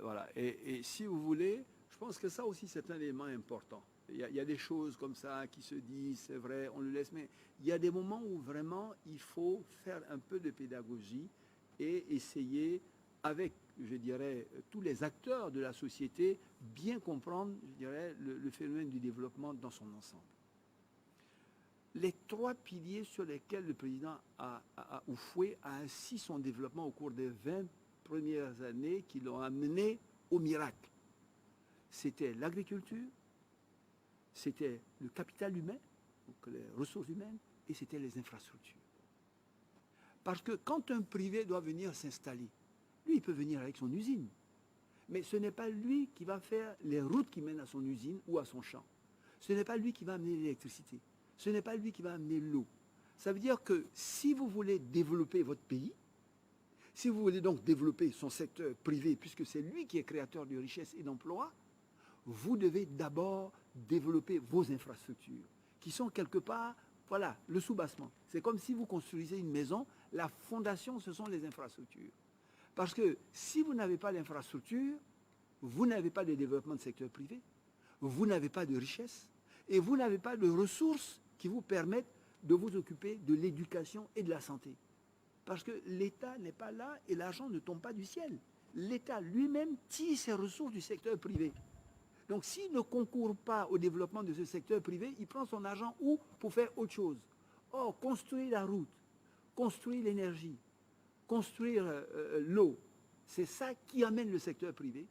Voilà. Et si vous voulez, je pense que ça aussi, c'est un élément important. Il y a des choses comme ça qui se disent, c'est vrai, on le laisse, mais il y a des moments où vraiment il faut faire un peu de pédagogie et essayer, avec, je dirais, tous les acteurs de la société, bien comprendre, je dirais, le phénomène du développement dans son ensemble. Les trois piliers sur lesquels le président Houphouët a assis son développement au cours des 20 premières années qui l'ont amené au miracle, c'était l'agriculture, c'était le capital humain, donc les ressources humaines, et c'était les infrastructures. Parce que quand un privé doit venir s'installer, lui, il peut venir avec son usine, mais ce n'est pas lui qui va faire les routes qui mènent à son usine ou à son champ. Ce n'est pas lui qui va amener l'électricité. Ce n'est pas lui qui va amener l'eau. Ça veut dire que si vous voulez développer votre pays, si vous voulez donc développer son secteur privé, puisque c'est lui qui est créateur de richesses et d'emplois, vous devez d'abord développer vos infrastructures, qui sont quelque part, voilà, le soubassement. C'est comme si vous construisez une maison, la fondation, ce sont les infrastructures. Parce que si vous n'avez pas l'infrastructure, vous n'avez pas de développement de secteur privé, vous n'avez pas de richesse, et vous n'avez pas de ressources qui vous permettent de vous occuper de l'éducation et de la santé. Parce que l'État n'est pas là et l'argent ne tombe pas du ciel. L'État lui-même tire ses ressources du secteur privé. Donc s'il ne concourt pas au développement de ce secteur privé, il prend son argent où pour faire autre chose. Or, construire la route, construire l'énergie, construire l'eau, c'est ça qui amène le secteur privé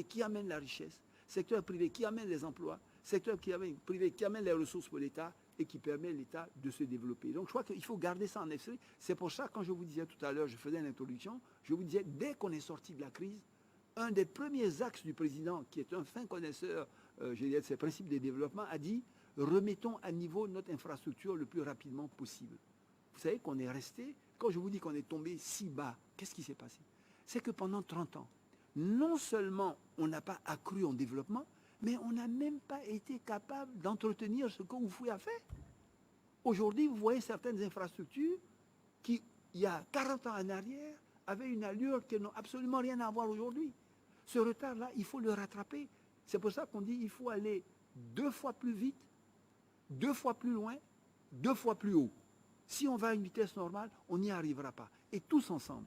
qui amène la richesse, secteur privé qui amène les emplois, secteur privé qui amène les ressources pour l'État et qui permet à l'État de se développer. Donc je crois qu'il faut garder ça en esprit. C'est pour ça, quand je vous disais tout à l'heure, je faisais l'introduction, je vous disais, dès qu'on est sorti de la crise, un des premiers axes du président, qui est un fin connaisseur de ces principes de développement, a dit, remettons à niveau notre infrastructure le plus rapidement possible. Vous savez qu'on est resté, quand je vous dis qu'on est tombé si bas, qu'est-ce qui s'est passé? C'est que pendant 30 ans, non seulement on n'a pas accru en développement, mais on n'a même pas été capable d'entretenir ce que Houphouët a fait. Aujourd'hui, vous voyez certaines infrastructures qui, il y a 40 ans en arrière, avaient une allure qui n'a absolument rien à voir aujourd'hui. Ce retard-là, il faut le rattraper. C'est pour ça qu'on dit qu'il faut aller 2 fois plus vite, 2 fois plus loin, 2 fois plus haut. Si on va à une vitesse normale, on n'y arrivera pas. Et tous ensemble.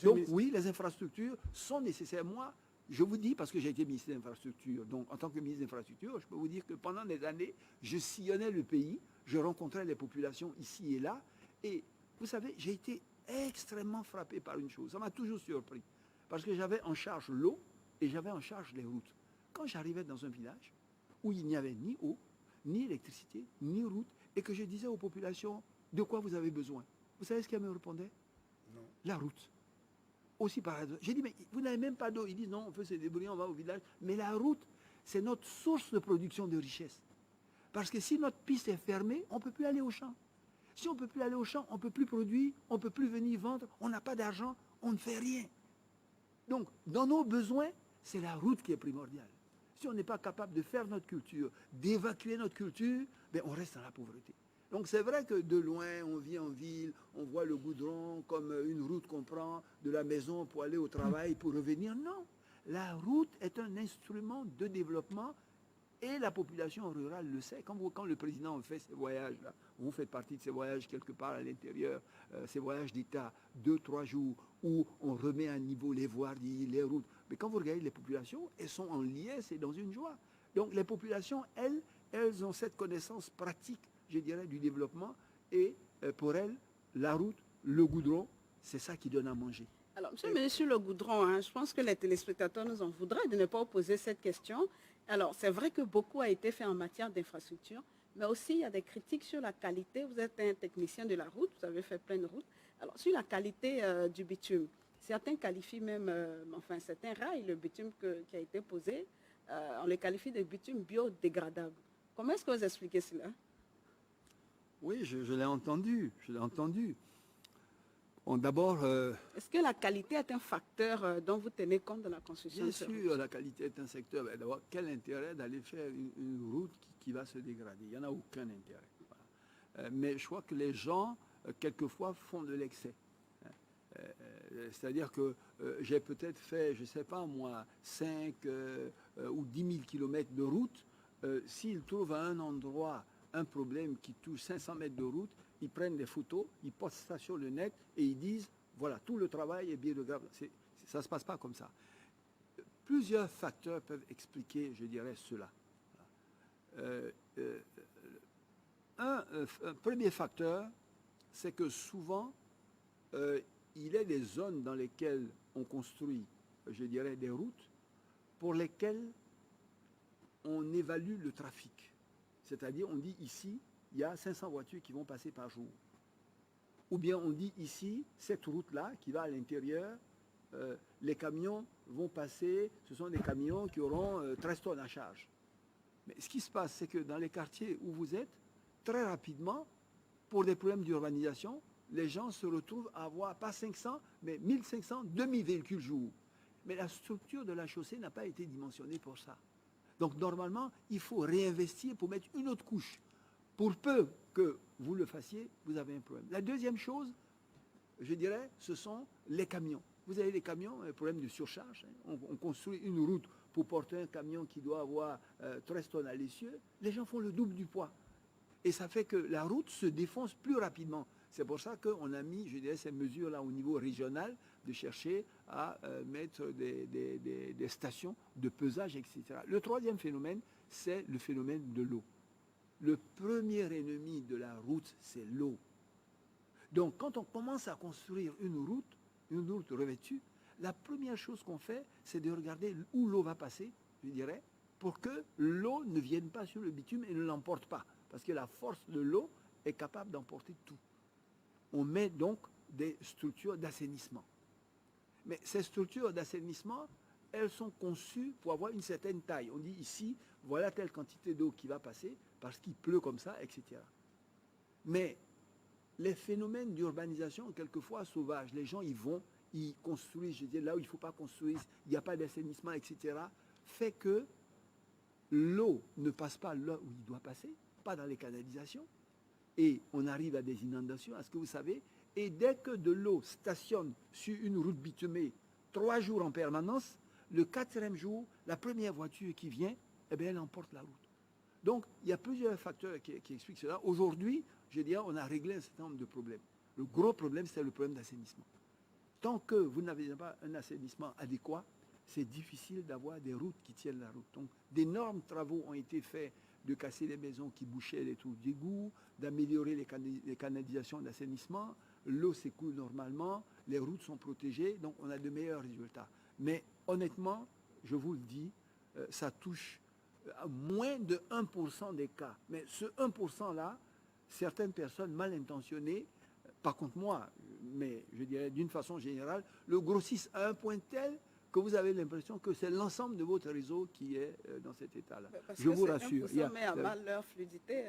Donc oui, les infrastructures sont nécessaires. Moi, je vous dis, parce que j'ai été ministre des Infrastructures, donc en tant que ministre des Infrastructures, je peux vous dire que pendant des années, je sillonnais le pays, je rencontrais les populations ici et là, et vous savez, j'ai été extrêmement frappé par une chose, ça m'a toujours surpris, parce que j'avais en charge l'eau et j'avais en charge les routes. Quand j'arrivais dans un village où il n'y avait ni eau, ni électricité, ni route, et que je disais aux populations, de quoi vous avez besoin? Vous savez ce qu'elles me répondaient? Non. La route. Aussi par exemple. J'ai dit, mais vous n'avez même pas d'eau. Ils disent, non, on peut se débrouiller, on va au village. Mais la route, c'est notre source de production de richesse. Parce que si notre piste est fermée, on ne peut plus aller au champ. Si on ne peut plus aller au champ, on ne peut plus produire, on ne peut plus venir vendre, on n'a pas d'argent, on ne fait rien. Donc, dans nos besoins, c'est la route qui est primordiale. Si on n'est pas capable de faire notre culture, d'évacuer notre culture, ben on reste dans la pauvreté. Donc c'est vrai que de loin, on vit en ville, on voit le goudron comme une route qu'on prend de la maison pour aller au travail, pour revenir. Non, la route est un instrument de développement et la population rurale le sait. Quand le président fait ces voyages-là, vous faites partie de ces voyages quelque part à l'intérieur, ces voyages d'État, 2-3 jours, où on remet à niveau les voiries, les routes. Mais quand vous regardez les populations, elles sont en liesse et dans une joie. Donc les populations, elles ont cette connaissance pratique, je dirais, du développement. Et pour elles, la route, le goudron, c'est ça qui donne à manger. Alors, monsieur le ministre, sur le goudron, je pense que les téléspectateurs nous en voudraient de ne pas poser cette question. Alors, c'est vrai que beaucoup a été fait en matière d'infrastructure, mais aussi il y a des critiques sur la qualité. Vous êtes un technicien de la route, vous avez fait plein de routes. Alors, sur la qualité du bitume, certains qualifient même, certains raillent le bitume qui a été posé, on le qualifie de bitume biodégradable. Comment est-ce que vous expliquez cela? Oui, je l'ai entendu, Bon, d'abord, Est-ce que la qualité est un facteur dont vous tenez compte dans la construction bien de ces routes? sûr, la qualité est un secteur. Mais d'abord, quel intérêt d'aller faire une route qui va se dégrader? Il n'y en a aucun intérêt. Voilà. Mais je crois que les gens, quelquefois, font de l'excès. C'est-à-dire que j'ai peut-être fait, je ne sais pas moi, 5 ou 10 000 kilomètres de route. S'ils trouvent à un endroit un problème qui touche 500 mètres de route, ils prennent des photos, ils postent ça sur le net et ils disent, voilà, tout le travail est biodégradable. Ça ne se passe pas comme ça. Plusieurs facteurs peuvent expliquer, je dirais, cela. Un premier facteur, c'est que souvent, il y a des zones dans lesquelles on construit, je dirais, des routes pour lesquelles on évalue le trafic. C'est-à-dire, on dit ici, il y a 500 voitures qui vont passer par jour. Ou bien on dit ici, cette route-là qui va à l'intérieur, les camions vont passer, ce sont des camions qui auront 13 tonnes à charge. Mais ce qui se passe, c'est que dans les quartiers où vous êtes, très rapidement, pour des problèmes d'urbanisation, les gens se retrouvent à avoir pas 500, mais 1500 demi-véhicules jour. Mais la structure de la chaussée n'a pas été dimensionnée pour ça. Donc normalement, il faut réinvestir pour mettre une autre couche. Pour peu que vous le fassiez, vous avez un problème. La deuxième chose, je dirais, ce sont les camions. Vous avez des camions, un problème de surcharge. On construit une route pour porter un camion qui doit avoir 13 tonnes à l'essieu. Les gens font le double du poids. Et ça fait que la route se défonce plus rapidement. C'est pour ça qu'on a mis, je dirais, ces mesures-là au niveau régional, de chercher à mettre des stations de pesage, etc. Le troisième phénomène, c'est le phénomène de l'eau. Le premier ennemi de la route, c'est l'eau. Donc, quand on commence à construire une route revêtue, la première chose qu'on fait, c'est de regarder où l'eau va passer, je dirais, pour que l'eau ne vienne pas sur le bitume et ne l'emporte pas. Parce que la force de l'eau est capable d'emporter tout. On met donc des structures d'assainissement. Mais ces structures d'assainissement, elles sont conçues pour avoir une certaine taille. On dit ici, voilà telle quantité d'eau qui va passer parce qu'il pleut comme ça, etc. Mais les phénomènes d'urbanisation, quelquefois sauvages, les gens ils construisent, je dis là où il ne faut pas construire, il n'y a pas d'assainissement, etc., fait que l'eau ne passe pas là où il doit passer, pas dans les canalisations, et on arrive à des inondations, à ce que vous savez, et dès que de l'eau stationne sur une route bitumée 3 jours en permanence, le 4e jour, la première voiture qui vient, eh bien, elle emporte la route. Donc, il y a plusieurs facteurs qui expliquent cela. Aujourd'hui, je dirais, on a réglé un certain nombre de problèmes. Le gros problème, c'est le problème d'assainissement. Tant que vous n'avez pas un assainissement adéquat, c'est difficile d'avoir des routes qui tiennent la route. Donc, d'énormes travaux ont été faits de casser les maisons qui bouchaient les trous d'égout, d'améliorer les canalisations d'assainissement. L'eau s'écoule normalement, les routes sont protégées, donc on a de meilleurs résultats. Mais honnêtement, je vous le dis, ça touche à moins de 1% des cas. Mais ce 1%-là, certaines personnes mal intentionnées, par contre moi, mais je dirais d'une façon générale, le grossissent à un point tel que vous avez l'impression que c'est l'ensemble de votre réseau qui est dans cet état-là. Je vous rassure. Il met à mal leur fluidité.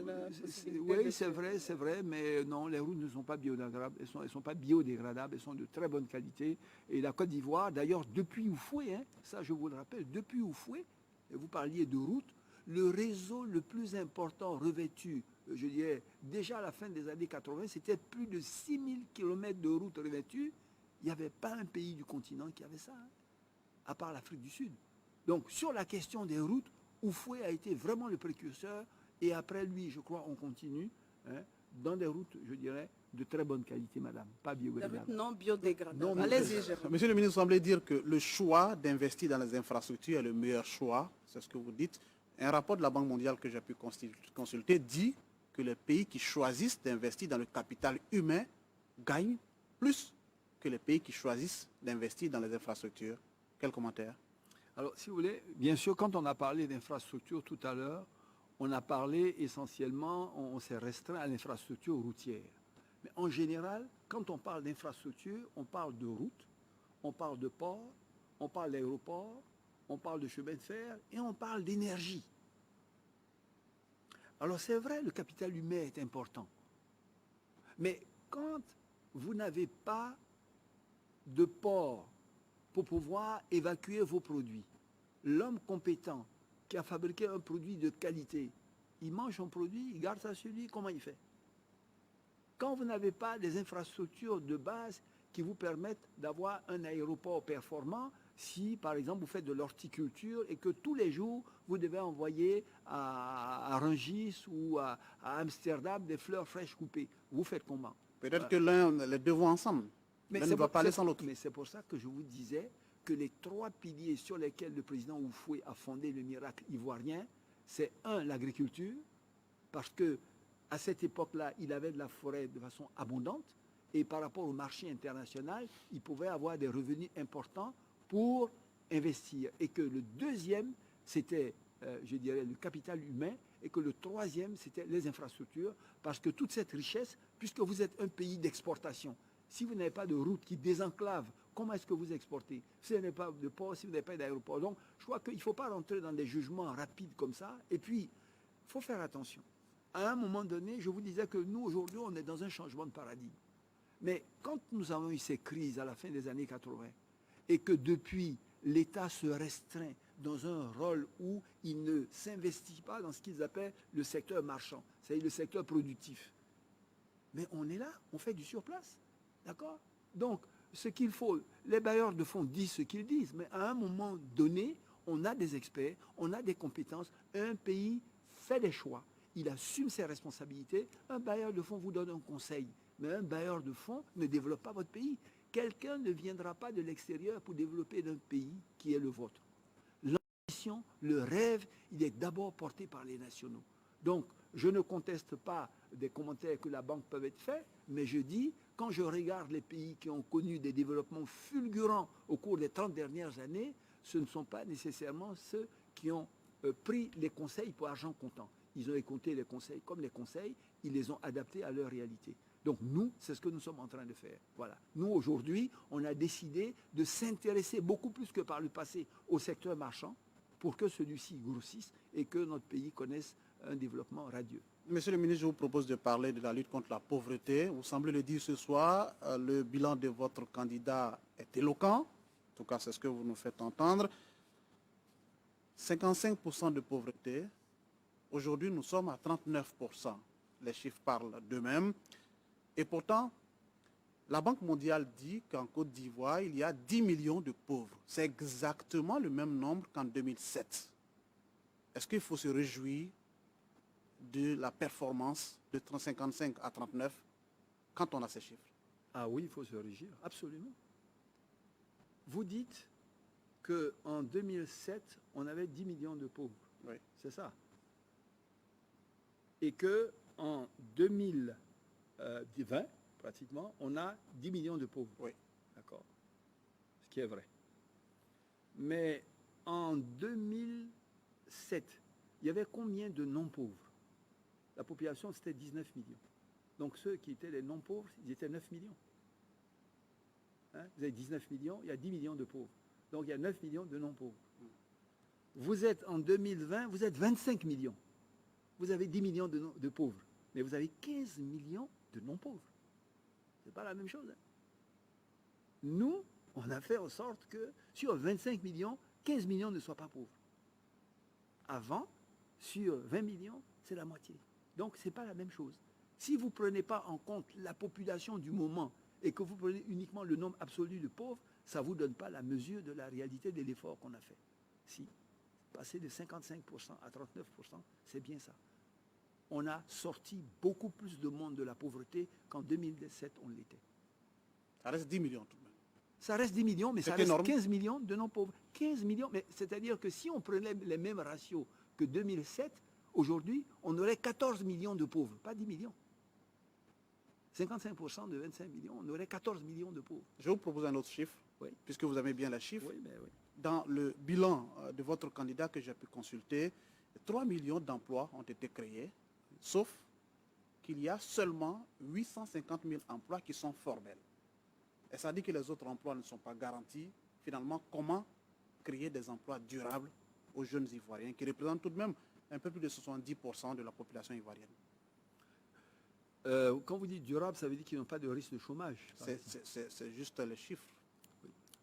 Oui, c'est vrai, mais non, les routes ne sont pas biodégradables. Elles ne sont pas biodégradables, elles sont de très bonne qualité. Et la Côte d'Ivoire, d'ailleurs, depuis Oufoué, ça je vous le rappelle, depuis Oufoué, et vous parliez de route, le réseau le plus important revêtu, je dirais, déjà à la fin des années 80, c'était plus de 6000 km de routes revêtues. Il n'y avait pas un pays du continent qui avait ça, à part l'Afrique du Sud. Donc, sur la question des routes, Oufoué a été vraiment le précurseur, et après lui, je crois, on continue, dans des routes, je dirais, de très bonne qualité, madame, pas biodégradables. Non biodégradables. Allez-y, Jérôme. Monsieur le ministre, vous semblez dire que le choix d'investir dans les infrastructures est le meilleur choix, c'est ce que vous dites. Un rapport de la Banque mondiale que j'ai pu consulter dit que les pays qui choisissent d'investir dans le capital humain gagnent plus que les pays qui choisissent d'investir dans les infrastructures. Quel commentaire? Alors, si vous voulez, bien sûr, quand on a parlé d'infrastructure tout à l'heure, on a parlé essentiellement, on s'est restreint à l'infrastructure routière. Mais en général, quand on parle d'infrastructure, on parle de routes, on parle de ports, on parle d'aéroports, on parle de chemin de fer et on parle d'énergie. Alors c'est vrai, le capital humain est important. Mais quand vous n'avez pas de ports pour pouvoir évacuer vos produits. L'homme compétent qui a fabriqué un produit de qualité, il mange son produit, il garde ça sur lui, comment il fait? Quand vous n'avez pas des infrastructures de base qui vous permettent d'avoir un aéroport performant, si par exemple vous faites de l'horticulture et que tous les jours vous devez envoyer à Rungis ou à Amsterdam des fleurs fraîches coupées, vous faites comment? Peut-être que les deux vont ensemble. L'un ne va pas aller sans l'autre. Mais c'est pour ça que je vous disais que les trois piliers sur lesquels le président Houphouët a fondé le miracle ivoirien, c'est l'agriculture, parce que à cette époque-là, il avait de la forêt de façon abondante, et par rapport au marché international, il pouvait avoir des revenus importants pour investir. Et que le deuxième, c'était, je dirais, le capital humain, et que le troisième, c'était les infrastructures, parce que toute cette richesse, puisque vous êtes un pays d'exportation, si vous n'avez pas de route qui désenclave, comment est-ce que vous exportez? Si vous n'avez pas de port, si vous n'avez pas d'aéroport. Donc, je crois qu'il ne faut pas rentrer dans des jugements rapides comme ça. Et puis, il faut faire attention. À un moment donné, je vous disais que nous, aujourd'hui, on est dans un changement de paradigme. Mais quand nous avons eu ces crises à la fin des années 80, et que depuis, l'État se restreint dans un rôle où il ne s'investit pas dans ce qu'ils appellent le secteur marchand, c'est-à-dire le secteur productif. Mais on est là, on fait du surplace. D'accord? Donc, ce qu'il faut, les bailleurs de fonds disent ce qu'ils disent, mais à un moment donné, on a des experts, on a des compétences, un pays fait des choix, il assume ses responsabilités, un bailleur de fonds vous donne un conseil, mais un bailleur de fonds ne développe pas votre pays. Quelqu'un ne viendra pas de l'extérieur pour développer un pays qui est le vôtre. L'ambition, le rêve, il est d'abord porté par les nationaux. Donc, je ne conteste pas des commentaires que la banque peut être faits, mais je dis, quand je regarde les pays qui ont connu des développements fulgurants au cours des 30 dernières années, ce ne sont pas nécessairement ceux qui ont pris les conseils pour argent comptant. Ils ont écouté les conseils comme les conseils, ils les ont adaptés à leur réalité. Donc nous, c'est ce que nous sommes en train de faire. Voilà. Nous, aujourd'hui, on a décidé de s'intéresser beaucoup plus que par le passé au secteur marchand pour que celui-ci grossisse et que notre pays connaisse un développement radieux. Monsieur le ministre, je vous propose de parler de la lutte contre la pauvreté. Vous semblez le dire ce soir, le bilan de votre candidat est éloquent. En tout cas, c'est ce que vous nous faites entendre. 55% de pauvreté. Aujourd'hui, nous sommes à 39%. Les chiffres parlent d'eux-mêmes. Et pourtant, la Banque mondiale dit qu'en Côte d'Ivoire, il y a 10 millions de pauvres. C'est exactement le même nombre qu'en 2007. Est-ce qu'il faut se réjouir de la performance de 55 à 39 quand on a ces chiffres? Ah oui, il faut se réjouir, absolument. Vous dites qu'en 2007, on avait 10 millions de pauvres. Oui. C'est ça. Et qu'en 2020, pratiquement, on a 10 millions de pauvres. Oui. D'accord. Ce qui est vrai. Mais en 2007, il y avait combien de non-pauvres? La population, c'était 19 millions. Donc ceux qui étaient les non-pauvres, ils étaient 9 millions. Hein? Vous avez 19 millions, il y a 10 millions de pauvres. Donc il y a 9 millions de non-pauvres. Vous êtes en 2020, vous êtes 25 millions. Vous avez 10 millions de pauvres. Mais vous avez 15 millions de non-pauvres. Ce n'est pas la même chose. Hein? Nous, on a fait en sorte que sur 25 millions, 15 millions ne soient pas pauvres. Avant, sur 20 millions, c'est la moitié. Donc, ce n'est pas la même chose. Si vous ne prenez pas en compte la population du moment et que vous prenez uniquement le nombre absolu de pauvres, ça ne vous donne pas la mesure de la réalité de l'effort qu'on a fait. Si, passer de 55% à 39%, c'est bien ça. On a sorti beaucoup plus de monde de la pauvreté qu'en 2017, on l'était. Ça reste 10 millions tout de même. Ça reste 10 millions, mais ça reste énorme. 15 millions de non-pauvres. 15 millions, mais c'est-à-dire que si on prenait les mêmes ratios que 2007, aujourd'hui, on aurait 14 millions de pauvres, pas 10 millions. 55% de 25 millions, on aurait 14 millions de pauvres. Je vous propose un autre chiffre, Oui. puisque vous avez bien les chiffres. Oui, mais oui. Dans le bilan de votre candidat que j'ai pu consulter, 3 millions d'emplois ont été créés, sauf qu'il y a seulement 850 000 emplois qui sont formels. Et ça dit que les autres emplois ne sont pas garantis. Finalement, comment créer des emplois durables aux jeunes Ivoiriens, qui représentent tout de même un peu plus de 70% de la population ivoirienne? Quand vous dites durable, ça veut dire qu'ils n'ont pas de risque de chômage. C'est juste les chiffres.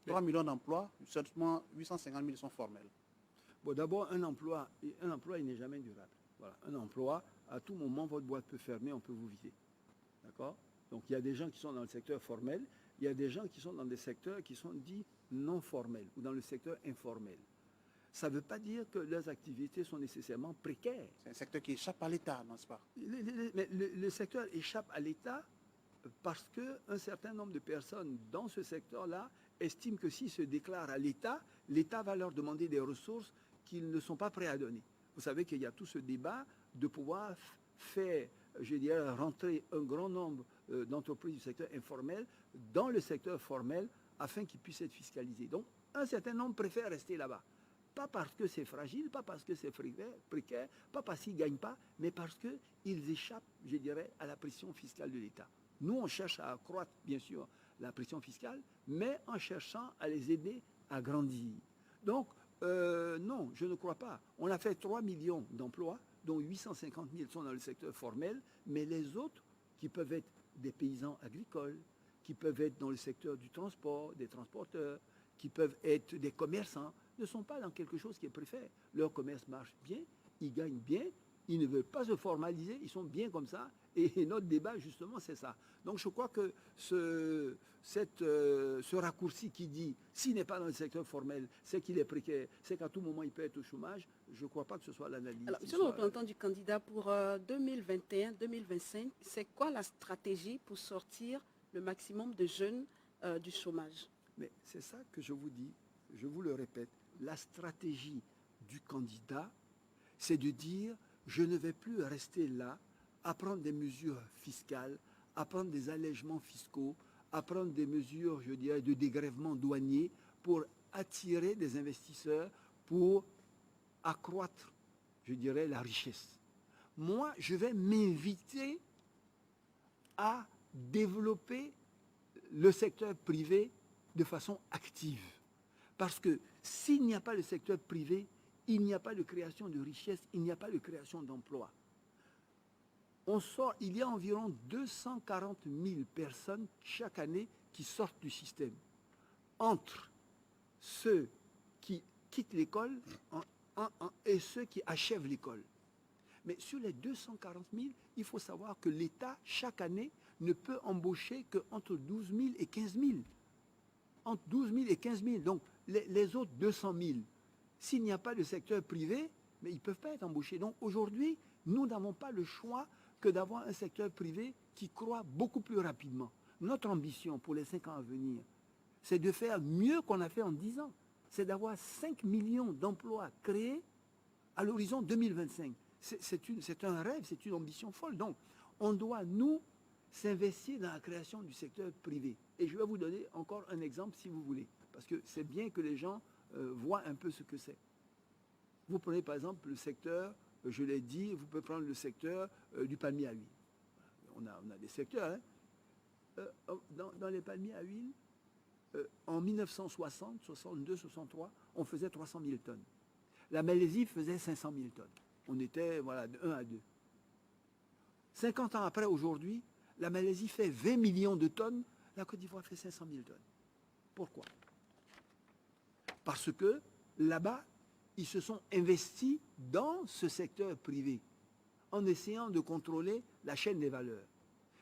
3 millions d'emplois, seulement 850 000 sont formels. Bon, d'abord, un emploi, il n'est jamais durable. Voilà. Un emploi, à tout moment, votre boîte peut fermer, on peut vous vider. D'accord? Donc, il y a des gens qui sont dans le secteur formel, il y a des gens qui sont dans des secteurs qui sont dits non formels ou dans le secteur informel. Ça ne veut pas dire que leurs activités sont nécessairement précaires. C'est un secteur qui échappe à l'État, n'est-ce pas? Mais le secteur échappe à l'État parce qu'un certain nombre de personnes dans ce secteur-là estiment que s'ils se déclarent à l'État, l'État va leur demander des ressources qu'ils ne sont pas prêts à donner. Vous savez qu'il y a tout ce débat de pouvoir faire, je dirais, rentrer un grand nombre d'entreprises du secteur informel dans le secteur formel afin qu'ils puissent être fiscalisés. Donc, un certain nombre préfèrent rester là-bas. Pas parce que c'est fragile, pas parce que c'est précaire, pas parce qu'ils ne gagnent pas, mais parce qu'ils échappent, je dirais, à la pression fiscale de l'État. Nous, on cherche à accroître, bien sûr, la pression fiscale, mais en cherchant à les aider à grandir. Donc, non, je ne crois pas. On a fait 3 millions d'emplois, dont 850 000 sont dans le secteur formel, mais les autres, qui peuvent être des paysans agricoles, qui peuvent être dans le secteur du transport, des transporteurs, qui peuvent être des commerçants, ne sont pas dans quelque chose qui est préféré. Leur commerce marche bien, ils gagnent bien, ils ne veulent pas se formaliser, ils sont bien comme ça. Et notre débat, justement, c'est ça. Donc je crois que ce raccourci qui dit, s'il n'est pas dans le secteur formel, c'est qu'il est précaire, c'est qu'à tout moment, il peut être au chômage, je ne crois pas que ce soit l'analyse. Alors, monsieur le représentant du candidat, pour 2021-2025, c'est quoi la stratégie pour sortir le maximum de jeunes du chômage? Mais c'est ça que je vous dis, je vous le répète, la stratégie du candidat, c'est de dire, je ne vais plus rester là à prendre des mesures fiscales, à prendre des allègements fiscaux, à prendre des mesures, je dirais, de dégrèvement douanier pour attirer des investisseurs, pour accroître, je dirais, la richesse. Moi, je vais m'inviter à développer le secteur privé de façon active. Parce que s'il n'y a pas le secteur privé, il n'y a pas de création de richesse, il n'y a pas de création d'emplois. Il y a environ 240 000 personnes chaque année qui sortent du système. Entre ceux qui quittent l'école et ceux qui achèvent l'école. Mais sur les 240 000, il faut savoir que l'État, chaque année, ne peut embaucher qu'entre 12 000 et 15 000. Entre 12 000 et 15 000. Donc, les autres 200 000, s'il n'y a pas de secteur privé, mais ils ne peuvent pas être embauchés. Donc, aujourd'hui, nous n'avons pas le choix que d'avoir un secteur privé qui croît beaucoup plus rapidement. Notre ambition pour les 5 ans à venir, c'est de faire mieux qu'on a fait en 10 ans. C'est d'avoir 5 millions d'emplois créés à l'horizon 2025. C'est un rêve, c'est une ambition folle. Donc, on doit, nous, s'investir dans la création du secteur privé. Et je vais vous donner encore un exemple, si vous voulez, parce que c'est bien que les gens voient un peu ce que c'est. Vous prenez, par exemple, le secteur, je l'ai dit, vous pouvez prendre le secteur du palmier à huile. On a des secteurs. Hein. Dans les palmiers à huile, en 1960, 62, 63, on faisait 300 000 tonnes. La Malaisie faisait 500 000 tonnes. On était de 1 à 2. 50 ans après, aujourd'hui, la Malaisie fait 20 millions de tonnes, la Côte d'Ivoire fait 500 000 tonnes. Pourquoi? Parce que là-bas, ils se sont investis dans ce secteur privé en essayant de contrôler la chaîne des valeurs.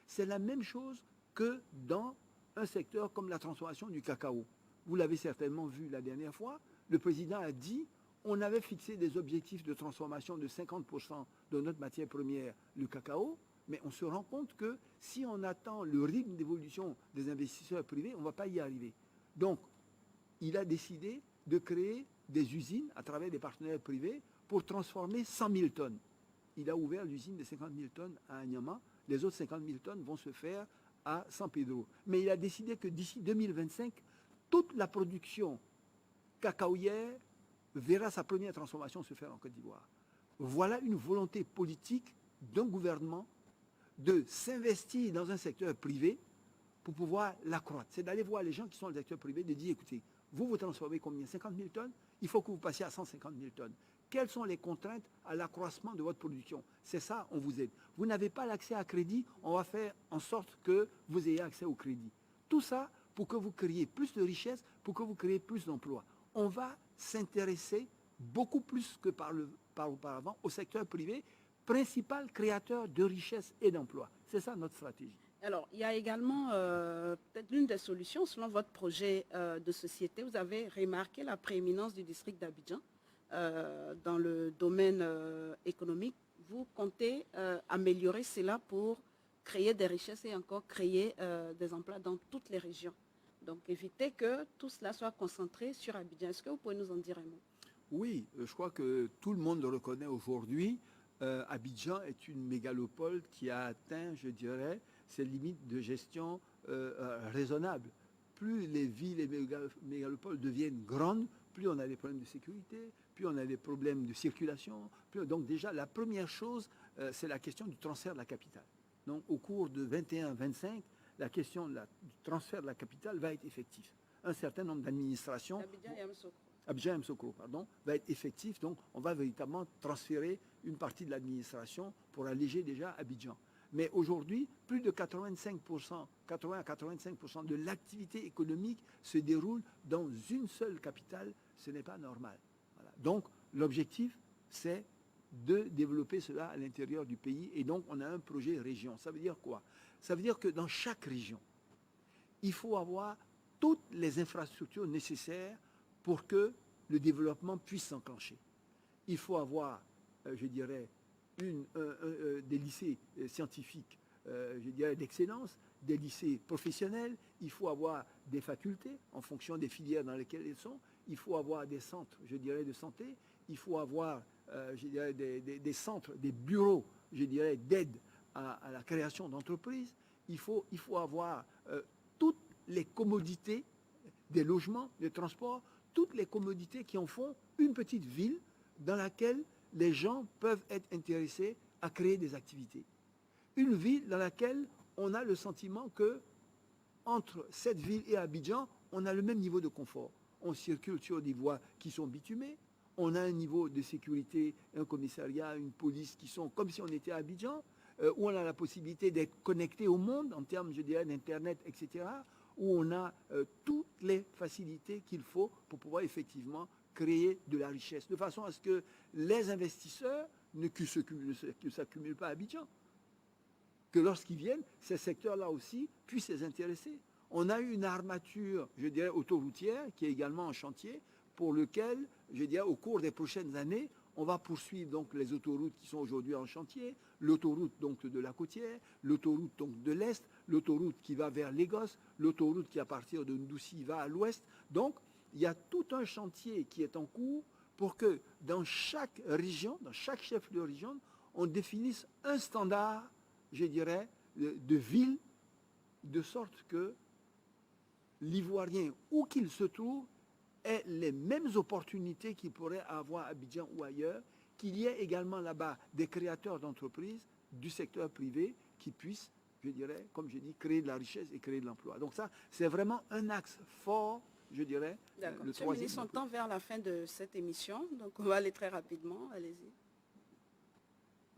C'est la même chose que dans un secteur comme la transformation du cacao. Vous l'avez certainement vu la dernière fois, le président a dit on avait fixé des objectifs de transformation de 50% de notre matière première, le cacao, mais on se rend compte que si on attend le rythme d'évolution des investisseurs privés, on ne va pas y arriver. Donc, il a décidé de créer des usines à travers des partenaires privés pour transformer 100 000 tonnes. Il a ouvert l'usine de 50 000 tonnes à Anyama. Les autres 50 000 tonnes vont se faire à San Pedro. Mais il a décidé que d'ici 2025, toute la production cacaoyère verra sa première transformation se faire en Côte d'Ivoire. Voilà une volonté politique d'un gouvernement de s'investir dans un secteur privé pour pouvoir l'accroître. C'est d'aller voir les gens qui sont dans le secteur privé, de dire, écoutez, vous transformez combien? 50 000 tonnes? Il faut que vous passiez à 150 000 tonnes. Quelles sont les contraintes à l'accroissement de votre production? C'est ça, on vous aide. Vous n'avez pas l'accès à crédit, on va faire en sorte que vous ayez accès au crédit. Tout ça pour que vous créiez plus de richesses, pour que vous créiez plus d'emplois. On va s'intéresser beaucoup plus que par auparavant au secteur privé, principal créateur de richesses et d'emplois. C'est ça notre stratégie. Alors, il y a également peut-être l'une des solutions, selon votre projet de société, vous avez remarqué la prééminence du district d'Abidjan dans le domaine économique. Vous comptez améliorer cela pour créer des richesses et encore créer des emplois dans toutes les régions. Donc, éviter que tout cela soit concentré sur Abidjan. Est-ce que vous pouvez nous en dire un mot? Oui, je crois que tout le monde le reconnaît aujourd'hui. Abidjan est une mégalopole qui a atteint, je dirais, ses limites de gestion raisonnables. Plus les villes et mégalopoles deviennent grandes, plus on a des problèmes de sécurité, plus on a des problèmes de circulation. Donc déjà, la première chose, c'est la question du transfert de la capitale. Donc au cours de 21-25, la question du transfert de la capitale va être effective. Un certain nombre d'administrations... Abidjan et Msokro, va être effectif. Donc, on va véritablement transférer une partie de l'administration pour alléger déjà Abidjan. Mais aujourd'hui, plus de 80 à 85% de l'activité économique se déroule dans une seule capitale. Ce n'est pas normal. Voilà. Donc, l'objectif, c'est de développer cela à l'intérieur du pays. Et donc, on a un projet région. Ça veut dire quoi? Ça veut dire que dans chaque région, il faut avoir toutes les infrastructures nécessaires pour que le développement puisse s'enclencher. Il faut avoir, je dirais, des lycées scientifiques, je dirais, d'excellence, des lycées professionnels, il faut avoir des facultés en fonction des filières dans lesquelles elles sont, il faut avoir des centres, je dirais, de santé, il faut avoir, je dirais, des centres, des bureaux, je dirais, d'aide à la création d'entreprises, il faut avoir toutes les commodités des logements, des transports, toutes les commodités qui en font une petite ville dans laquelle les gens peuvent être intéressés à créer des activités. Une ville dans laquelle on a le sentiment que entre cette ville et Abidjan, on a le même niveau de confort. On circule sur des voies qui sont bitumées, on a un niveau de sécurité, un commissariat, une police qui sont comme si on était à Abidjan, où on a la possibilité d'être connecté au monde en termes, je dirais, d'Internet, etc., où on a toutes les facilités qu'il faut pour pouvoir effectivement créer de la richesse, de façon à ce que les investisseurs ne s'accumulent pas à Abidjan, que lorsqu'ils viennent, ces secteurs-là aussi puissent les intéresser. On a eu une armature, je dirais, autoroutière qui est également en chantier, pour lequel, je dirais, au cours des prochaines années, on va poursuivre donc les autoroutes qui sont aujourd'hui en chantier, l'autoroute donc de la côtière, l'autoroute donc de l'Est, l'autoroute qui va vers Lagos, l'autoroute qui à partir de Ndouci va à l'Ouest. Donc, il y a tout un chantier qui est en cours pour que dans chaque région, dans chaque chef de région, on définisse un standard, je dirais, de ville, de sorte que l'Ivoirien, où qu'il se trouve, ait les mêmes opportunités qu'il pourrait avoir à Abidjan ou ailleurs, qu'il y ait également là-bas des créateurs d'entreprises du secteur privé qui puissent, je dirais, comme je dis, créer de la richesse et créer de l'emploi. Donc ça, c'est vraiment un axe fort, je dirais. D'accord. Monsieur le ministre, on tend vers la fin de cette émission, donc on va aller très rapidement. Allez-y.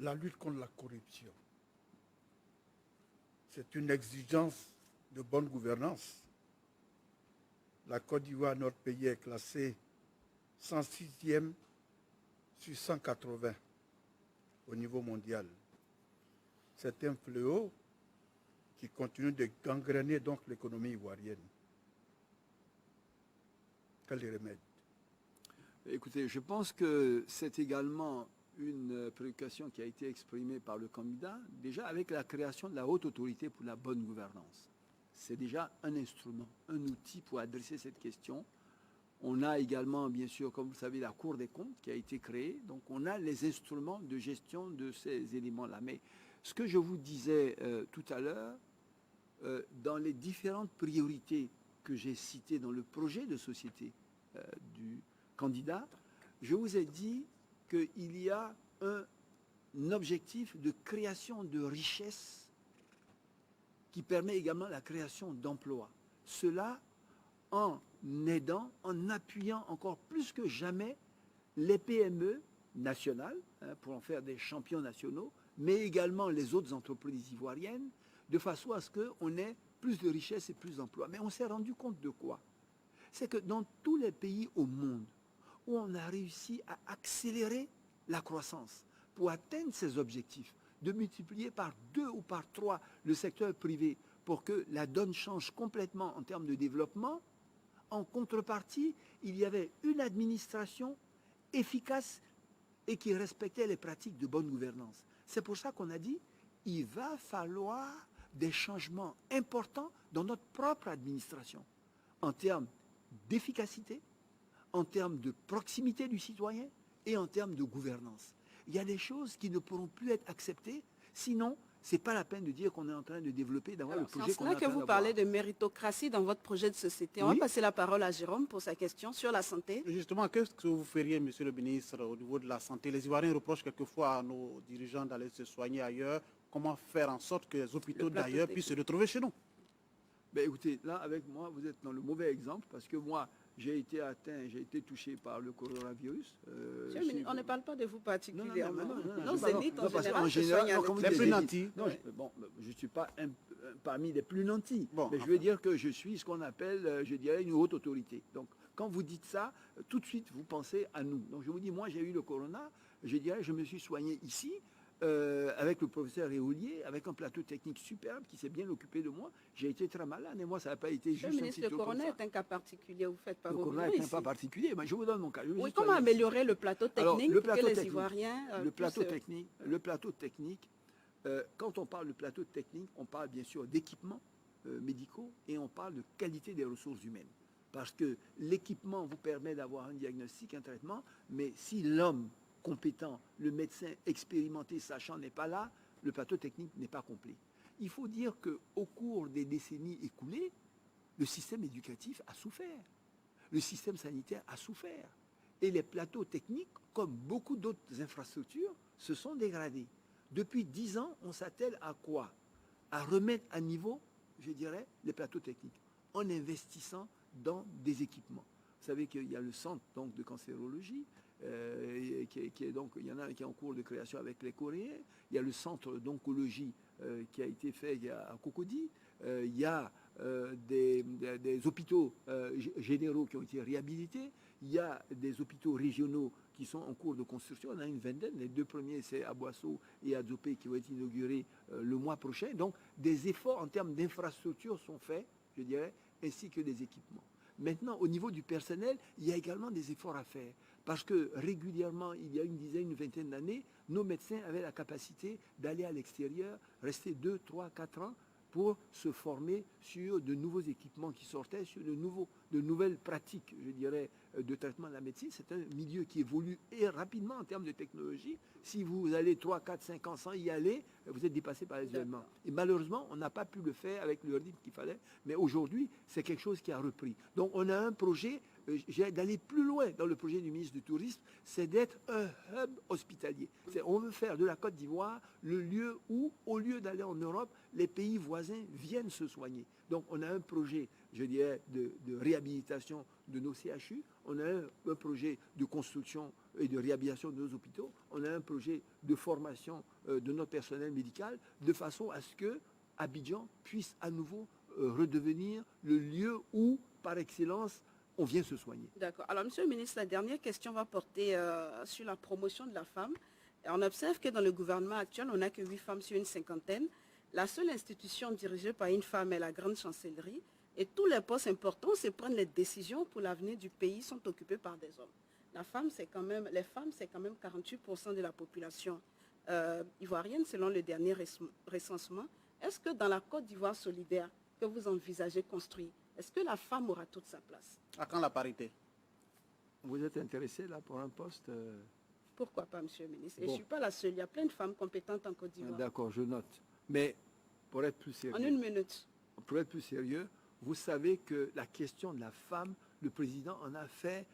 La lutte contre la corruption, c'est une exigence de bonne gouvernance. La Côte d'Ivoire, notre pays, est classé 106e sur 180 au niveau mondial. C'est un fléau qui continue de gangréner donc l'économie ivoirienne. Quel remède? Écoutez, je pense que c'est également une préoccupation qui a été exprimée par le candidat, déjà avec la création de la haute autorité pour la bonne gouvernance. C'est déjà un instrument, un outil pour adresser cette question. On a également, bien sûr, comme vous savez, la Cour des comptes qui a été créée. Donc, on a les instruments de gestion de ces éléments-là. Mais ce que je vous disais tout à l'heure, dans les différentes priorités que j'ai citées dans le projet de société du candidat, je vous ai dit qu'il y a un objectif de création de richesse qui permet également la création d'emplois. Cela en aidant, en appuyant encore plus que jamais les PME nationales, pour en faire des champions nationaux, mais également les autres entreprises ivoiriennes, de façon à ce qu'on ait plus de richesses et plus d'emplois. Mais on s'est rendu compte de quoi? C'est que dans tous les pays au monde où on a réussi à accélérer la croissance pour atteindre ces objectifs, de multiplier par 2 ou par 3 le secteur privé pour que la donne change complètement en termes de développement, en contrepartie, il y avait une administration efficace et qui respectait les pratiques de bonne gouvernance. C'est pour ça qu'on a dit, il va falloir des changements importants dans notre propre administration, en termes d'efficacité, en termes de proximité du citoyen et en termes de gouvernance. Il y a des choses qui ne pourront plus être acceptées, sinon, ce n'est pas la peine de dire qu'on est en train de développer, d'avoir le projet qu'on est en train que vous d'avoir. parlez de méritocratie dans votre projet de société. On Oui. va passer la parole à Jérôme pour sa question sur la santé. Justement, qu'est-ce que vous feriez, monsieur le ministre, au niveau de la santé? Les Ivoiriens reprochent quelquefois à nos dirigeants d'aller se soigner ailleurs. Comment faire en sorte que les hôpitaux plateau d'ailleurs technique. puissent se retrouver chez nous? Ben écoutez, là, avec moi, vous êtes dans le mauvais exemple, parce que moi, j'ai été touché par le coronavirus. Monsieur le ministre, on ne parle pas de vous particulièrement. Non, Non, Zénith, en parce général, qu'en se soigne à non, comme vous Les dites, plus Zénith. nantis. Non, je ne suis pas parmi les plus nantis. Bon, mais je veux dire que je suis ce qu'on appelle, je dirais, une haute autorité. Donc, quand vous dites ça, tout de suite, vous pensez à nous. Donc, je vous dis, moi, j'ai eu le corona. Je dirais, je me suis soigné ici, avec le professeur Réolier, avec un plateau technique superbe qui s'est bien occupé de moi. J'ai été très malade et moi, ça n'a pas été Monsieur juste le un ministre, petit le truc comme corona ça. est un cas particulier. Vous ne faites pas Le vos corona boulot est un ici. pas particulier. Mais je vous donne mon cas. Je me Oui, suis comment soigné ici. améliorer le plateau Alors, technique le pour plateau que les technique, Ivoiriens le plateau puissent- technique, quand on parle de plateau technique, on parle bien sûr d'équipements médicaux et on parle de qualité des ressources humaines. Parce que l'équipement vous permet d'avoir un diagnostic, un traitement, mais si l'homme compétent, le médecin expérimenté, sachant n'est pas là, le plateau technique n'est pas complet. Il faut dire qu'au cours des décennies écoulées, le système éducatif a souffert. Le système sanitaire a souffert. Et les plateaux techniques, comme beaucoup d'autres infrastructures, se sont dégradés. Depuis 10 ans, on s'attelle à quoi? À remettre à niveau, je dirais, les plateaux techniques, en investissant dans des équipements. Vous savez qu'il y a le centre donc, de cancérologie, il y en a un qui est en cours de création avec les Coréens. Il y a le centre d'oncologie qui a été fait à Cocody. Il y a des hôpitaux généraux qui ont été réhabilités. Il y a des hôpitaux régionaux qui sont en cours de construction. On a une vingtaine. Les 2 premiers, c'est à Boisseau et à Dopé, qui vont être inaugurés le mois prochain. Donc, des efforts en termes d'infrastructures sont faits, je dirais, ainsi que des équipements. Maintenant, au niveau du personnel, il y a également des efforts à faire. Parce que régulièrement, il y a une dizaine, une vingtaine d'années, nos médecins avaient la capacité d'aller à l'extérieur, rester 2, 3, 4 ans pour se former sur de nouveaux équipements qui sortaient, sur de nouvelles pratiques, je dirais, de traitement de la médecine. C'est un milieu qui évolue et rapidement en termes de technologie. Si vous allez 3, 4, 5 ans sans y aller, vous êtes dépassé par les événements. Et malheureusement, on n'a pas pu le faire avec le rythme qu'il fallait. Mais aujourd'hui, c'est quelque chose qui a repris. Donc, on a un projet d'aller plus loin dans le projet du ministre du Tourisme, c'est d'être un hub hospitalier. On veut faire de la Côte d'Ivoire le lieu où, au lieu d'aller en Europe, les pays voisins viennent se soigner. Donc on a un projet, je dirais, de réhabilitation de nos CHU, on a un projet de construction et de réhabilitation de nos hôpitaux, on a un projet de formation de notre personnel médical, de façon à ce que Abidjan puisse à nouveau redevenir le lieu où, par excellence, on vient se soigner. D'accord. Alors, monsieur le ministre, la dernière question va porter sur la promotion de la femme. Et on observe que dans le gouvernement actuel, on n'a que 8 femmes sur une cinquantaine. La seule institution dirigée par une femme est la grande chancellerie. Et tous les postes importants se prennent les décisions pour l'avenir du pays sont occupés par des hommes. Les femmes, c'est quand même 48% de la population ivoirienne, selon le dernier recensement. Est-ce que dans la Côte d'Ivoire solidaire que vous envisagez construire, est-ce que la femme aura toute sa place? À quand la parité? Vous êtes intéressé là pour un poste Pourquoi pas, monsieur le ministre? Et Bon. je ne suis pas la seule. Il y a plein de femmes compétentes en Côte d'Ivoire. D'accord, je note. Mais pour être plus sérieux, En une minute. vous savez que la question de la femme, le président en a fait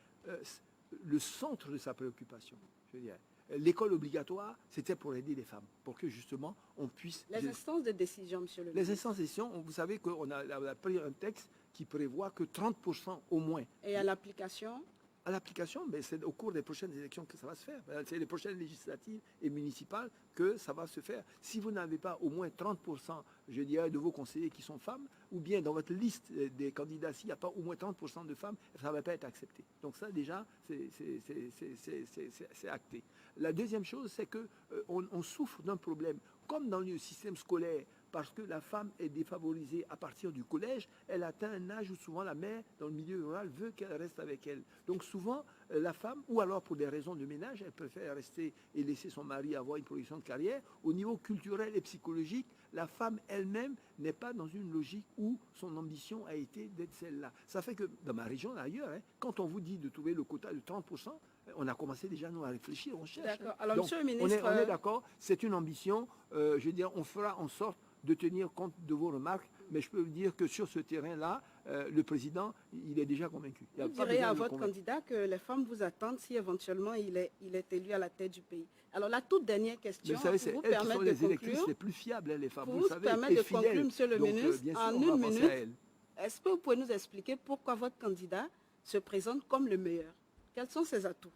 le centre de sa préoccupation. Je veux dire, l'école obligatoire, c'était pour aider les femmes, pour que justement on puisse... Les instances de décision, monsieur le Les ministre. instances de décision, vous savez qu'on a pris un texte qui prévoit que 30% au moins. Et à l'application? à l'application, mais c'est au cours des prochaines élections que ça va se faire. C'est les prochaines législatives et municipales que ça va se faire. Si vous n'avez pas au moins 30%, je dirais, de vos conseillers qui sont femmes, ou bien dans votre liste des candidats, s'il n'y a pas au moins 30% de femmes, ça ne va pas être accepté. Donc ça, déjà, c'est acté. La deuxième chose, c'est qu'on souffre d'un problème. Comme dans le système scolaire, parce que la femme est défavorisée à partir du collège, elle atteint un âge où souvent la mère, dans le milieu rural, veut qu'elle reste avec elle. Donc souvent, la femme, ou alors pour des raisons de ménage, elle préfère rester et laisser son mari avoir une progression de carrière. Au niveau culturel et psychologique, la femme elle-même n'est pas dans une logique où son ambition a été d'être celle-là. Ça fait que dans ma région, ailleurs, quand on vous dit de trouver le quota de 30%, on a commencé déjà nous à réfléchir, on cherche. D'accord. Alors, donc, monsieur le ministre, on est d'accord, c'est une ambition. Je veux dire, on fera en sorte de tenir compte de vos remarques, mais je peux vous dire que sur ce terrain-là, le président, il est déjà convaincu. Vous direz à votre candidat que les femmes vous attendent si éventuellement il est élu à la tête du pays. Alors la toute dernière question, vous savez, c'est vous elles qui sont permettre les de électrices conclure. les plus fiables, les femmes. Vous Vous savez, permettre de fidèles. conclure, monsieur le Donc, ministre, bien sûr, en on va une penser minute. à elles. Est-ce que vous pouvez nous expliquer pourquoi votre candidat se présente comme le meilleur? Quels sont ses atouts?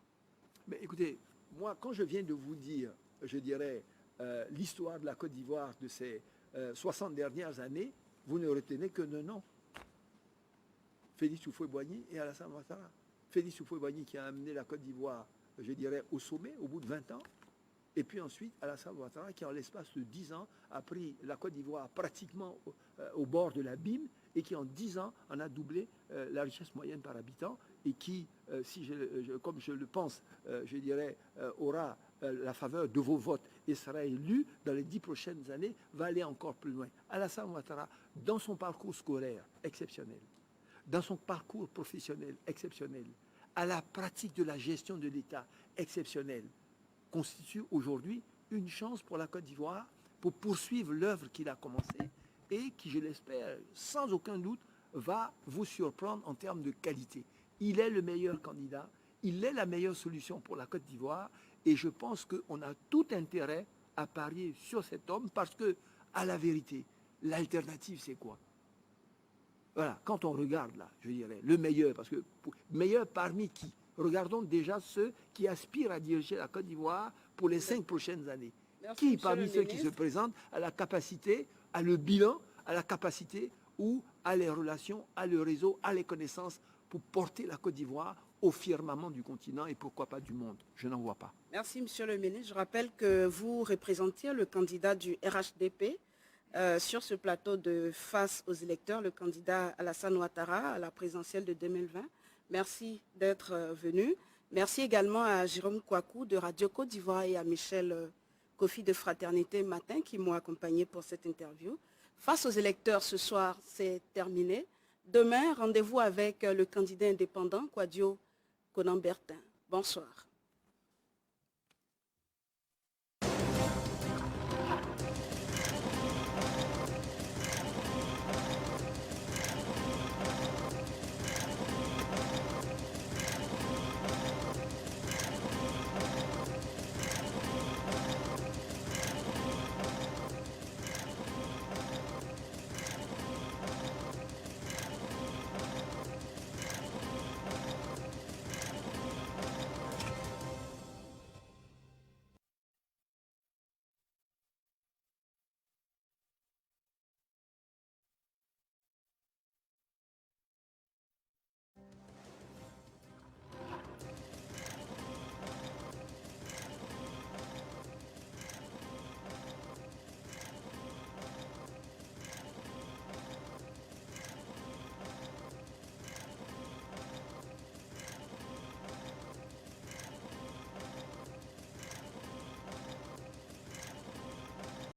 Mais écoutez, moi, quand je viens de vous dire, je dirais, l'histoire de la Côte d'Ivoire de ces 60 dernières années, vous ne retenez que deux noms. Félix Houphouët-Boigny et Alassane Ouattara. Félix Houphouët-Boigny qui a amené la Côte d'Ivoire, je dirais, au sommet au bout de 20 ans. Et puis ensuite, Alassane Ouattara qui, en l'espace de 10 ans, a pris la Côte d'Ivoire pratiquement au bord de l'abîme et qui, en 10 ans, en a doublé la richesse moyenne par habitant et qui, comme je le pense, je dirais, aura la faveur de vos votes et sera élu dans les 10 prochaines années, va aller encore plus loin. Alassane Ouattara, dans son parcours scolaire exceptionnel, dans son parcours professionnel exceptionnel, à la pratique de la gestion de l'État exceptionnelle, constitue aujourd'hui une chance pour la Côte d'Ivoire pour poursuivre l'œuvre qu'il a commencée et qui, je l'espère, sans aucun doute, va vous surprendre en termes de qualité. Il est le meilleur candidat, il est la meilleure solution pour la Côte d'Ivoire et je pense qu'on a tout intérêt à parier sur cet homme parce que, à la vérité, l'alternative, c'est quoi? Voilà, quand on regarde là, je dirais, le meilleur, parce que meilleur parmi qui? Regardons déjà ceux qui aspirent à diriger la Côte d'Ivoire pour les 5 prochaines années. Merci, Qui parmi ceux qui se présentent a la capacité, a le bilan, a la capacité ou a les relations, a le réseau, a les connaissances pour porter la Côte d'Ivoire au firmament du continent et pourquoi pas du monde? Je n'en vois pas. Merci, monsieur le ministre. Je rappelle que vous représentiez le candidat du RHDP sur ce plateau de face aux électeurs, le candidat Alassane Ouattara à la présidentielle de 2020. Merci d'être venu. Merci également à Jérôme Kouakou de Radio Côte d'Ivoire et à Michel Kofi de Fraternité Matin qui m'ont accompagné pour cette interview. Face aux électeurs ce soir, c'est terminé. Demain, rendez-vous avec le candidat indépendant Kouadio Konan-Bertin. Bonsoir.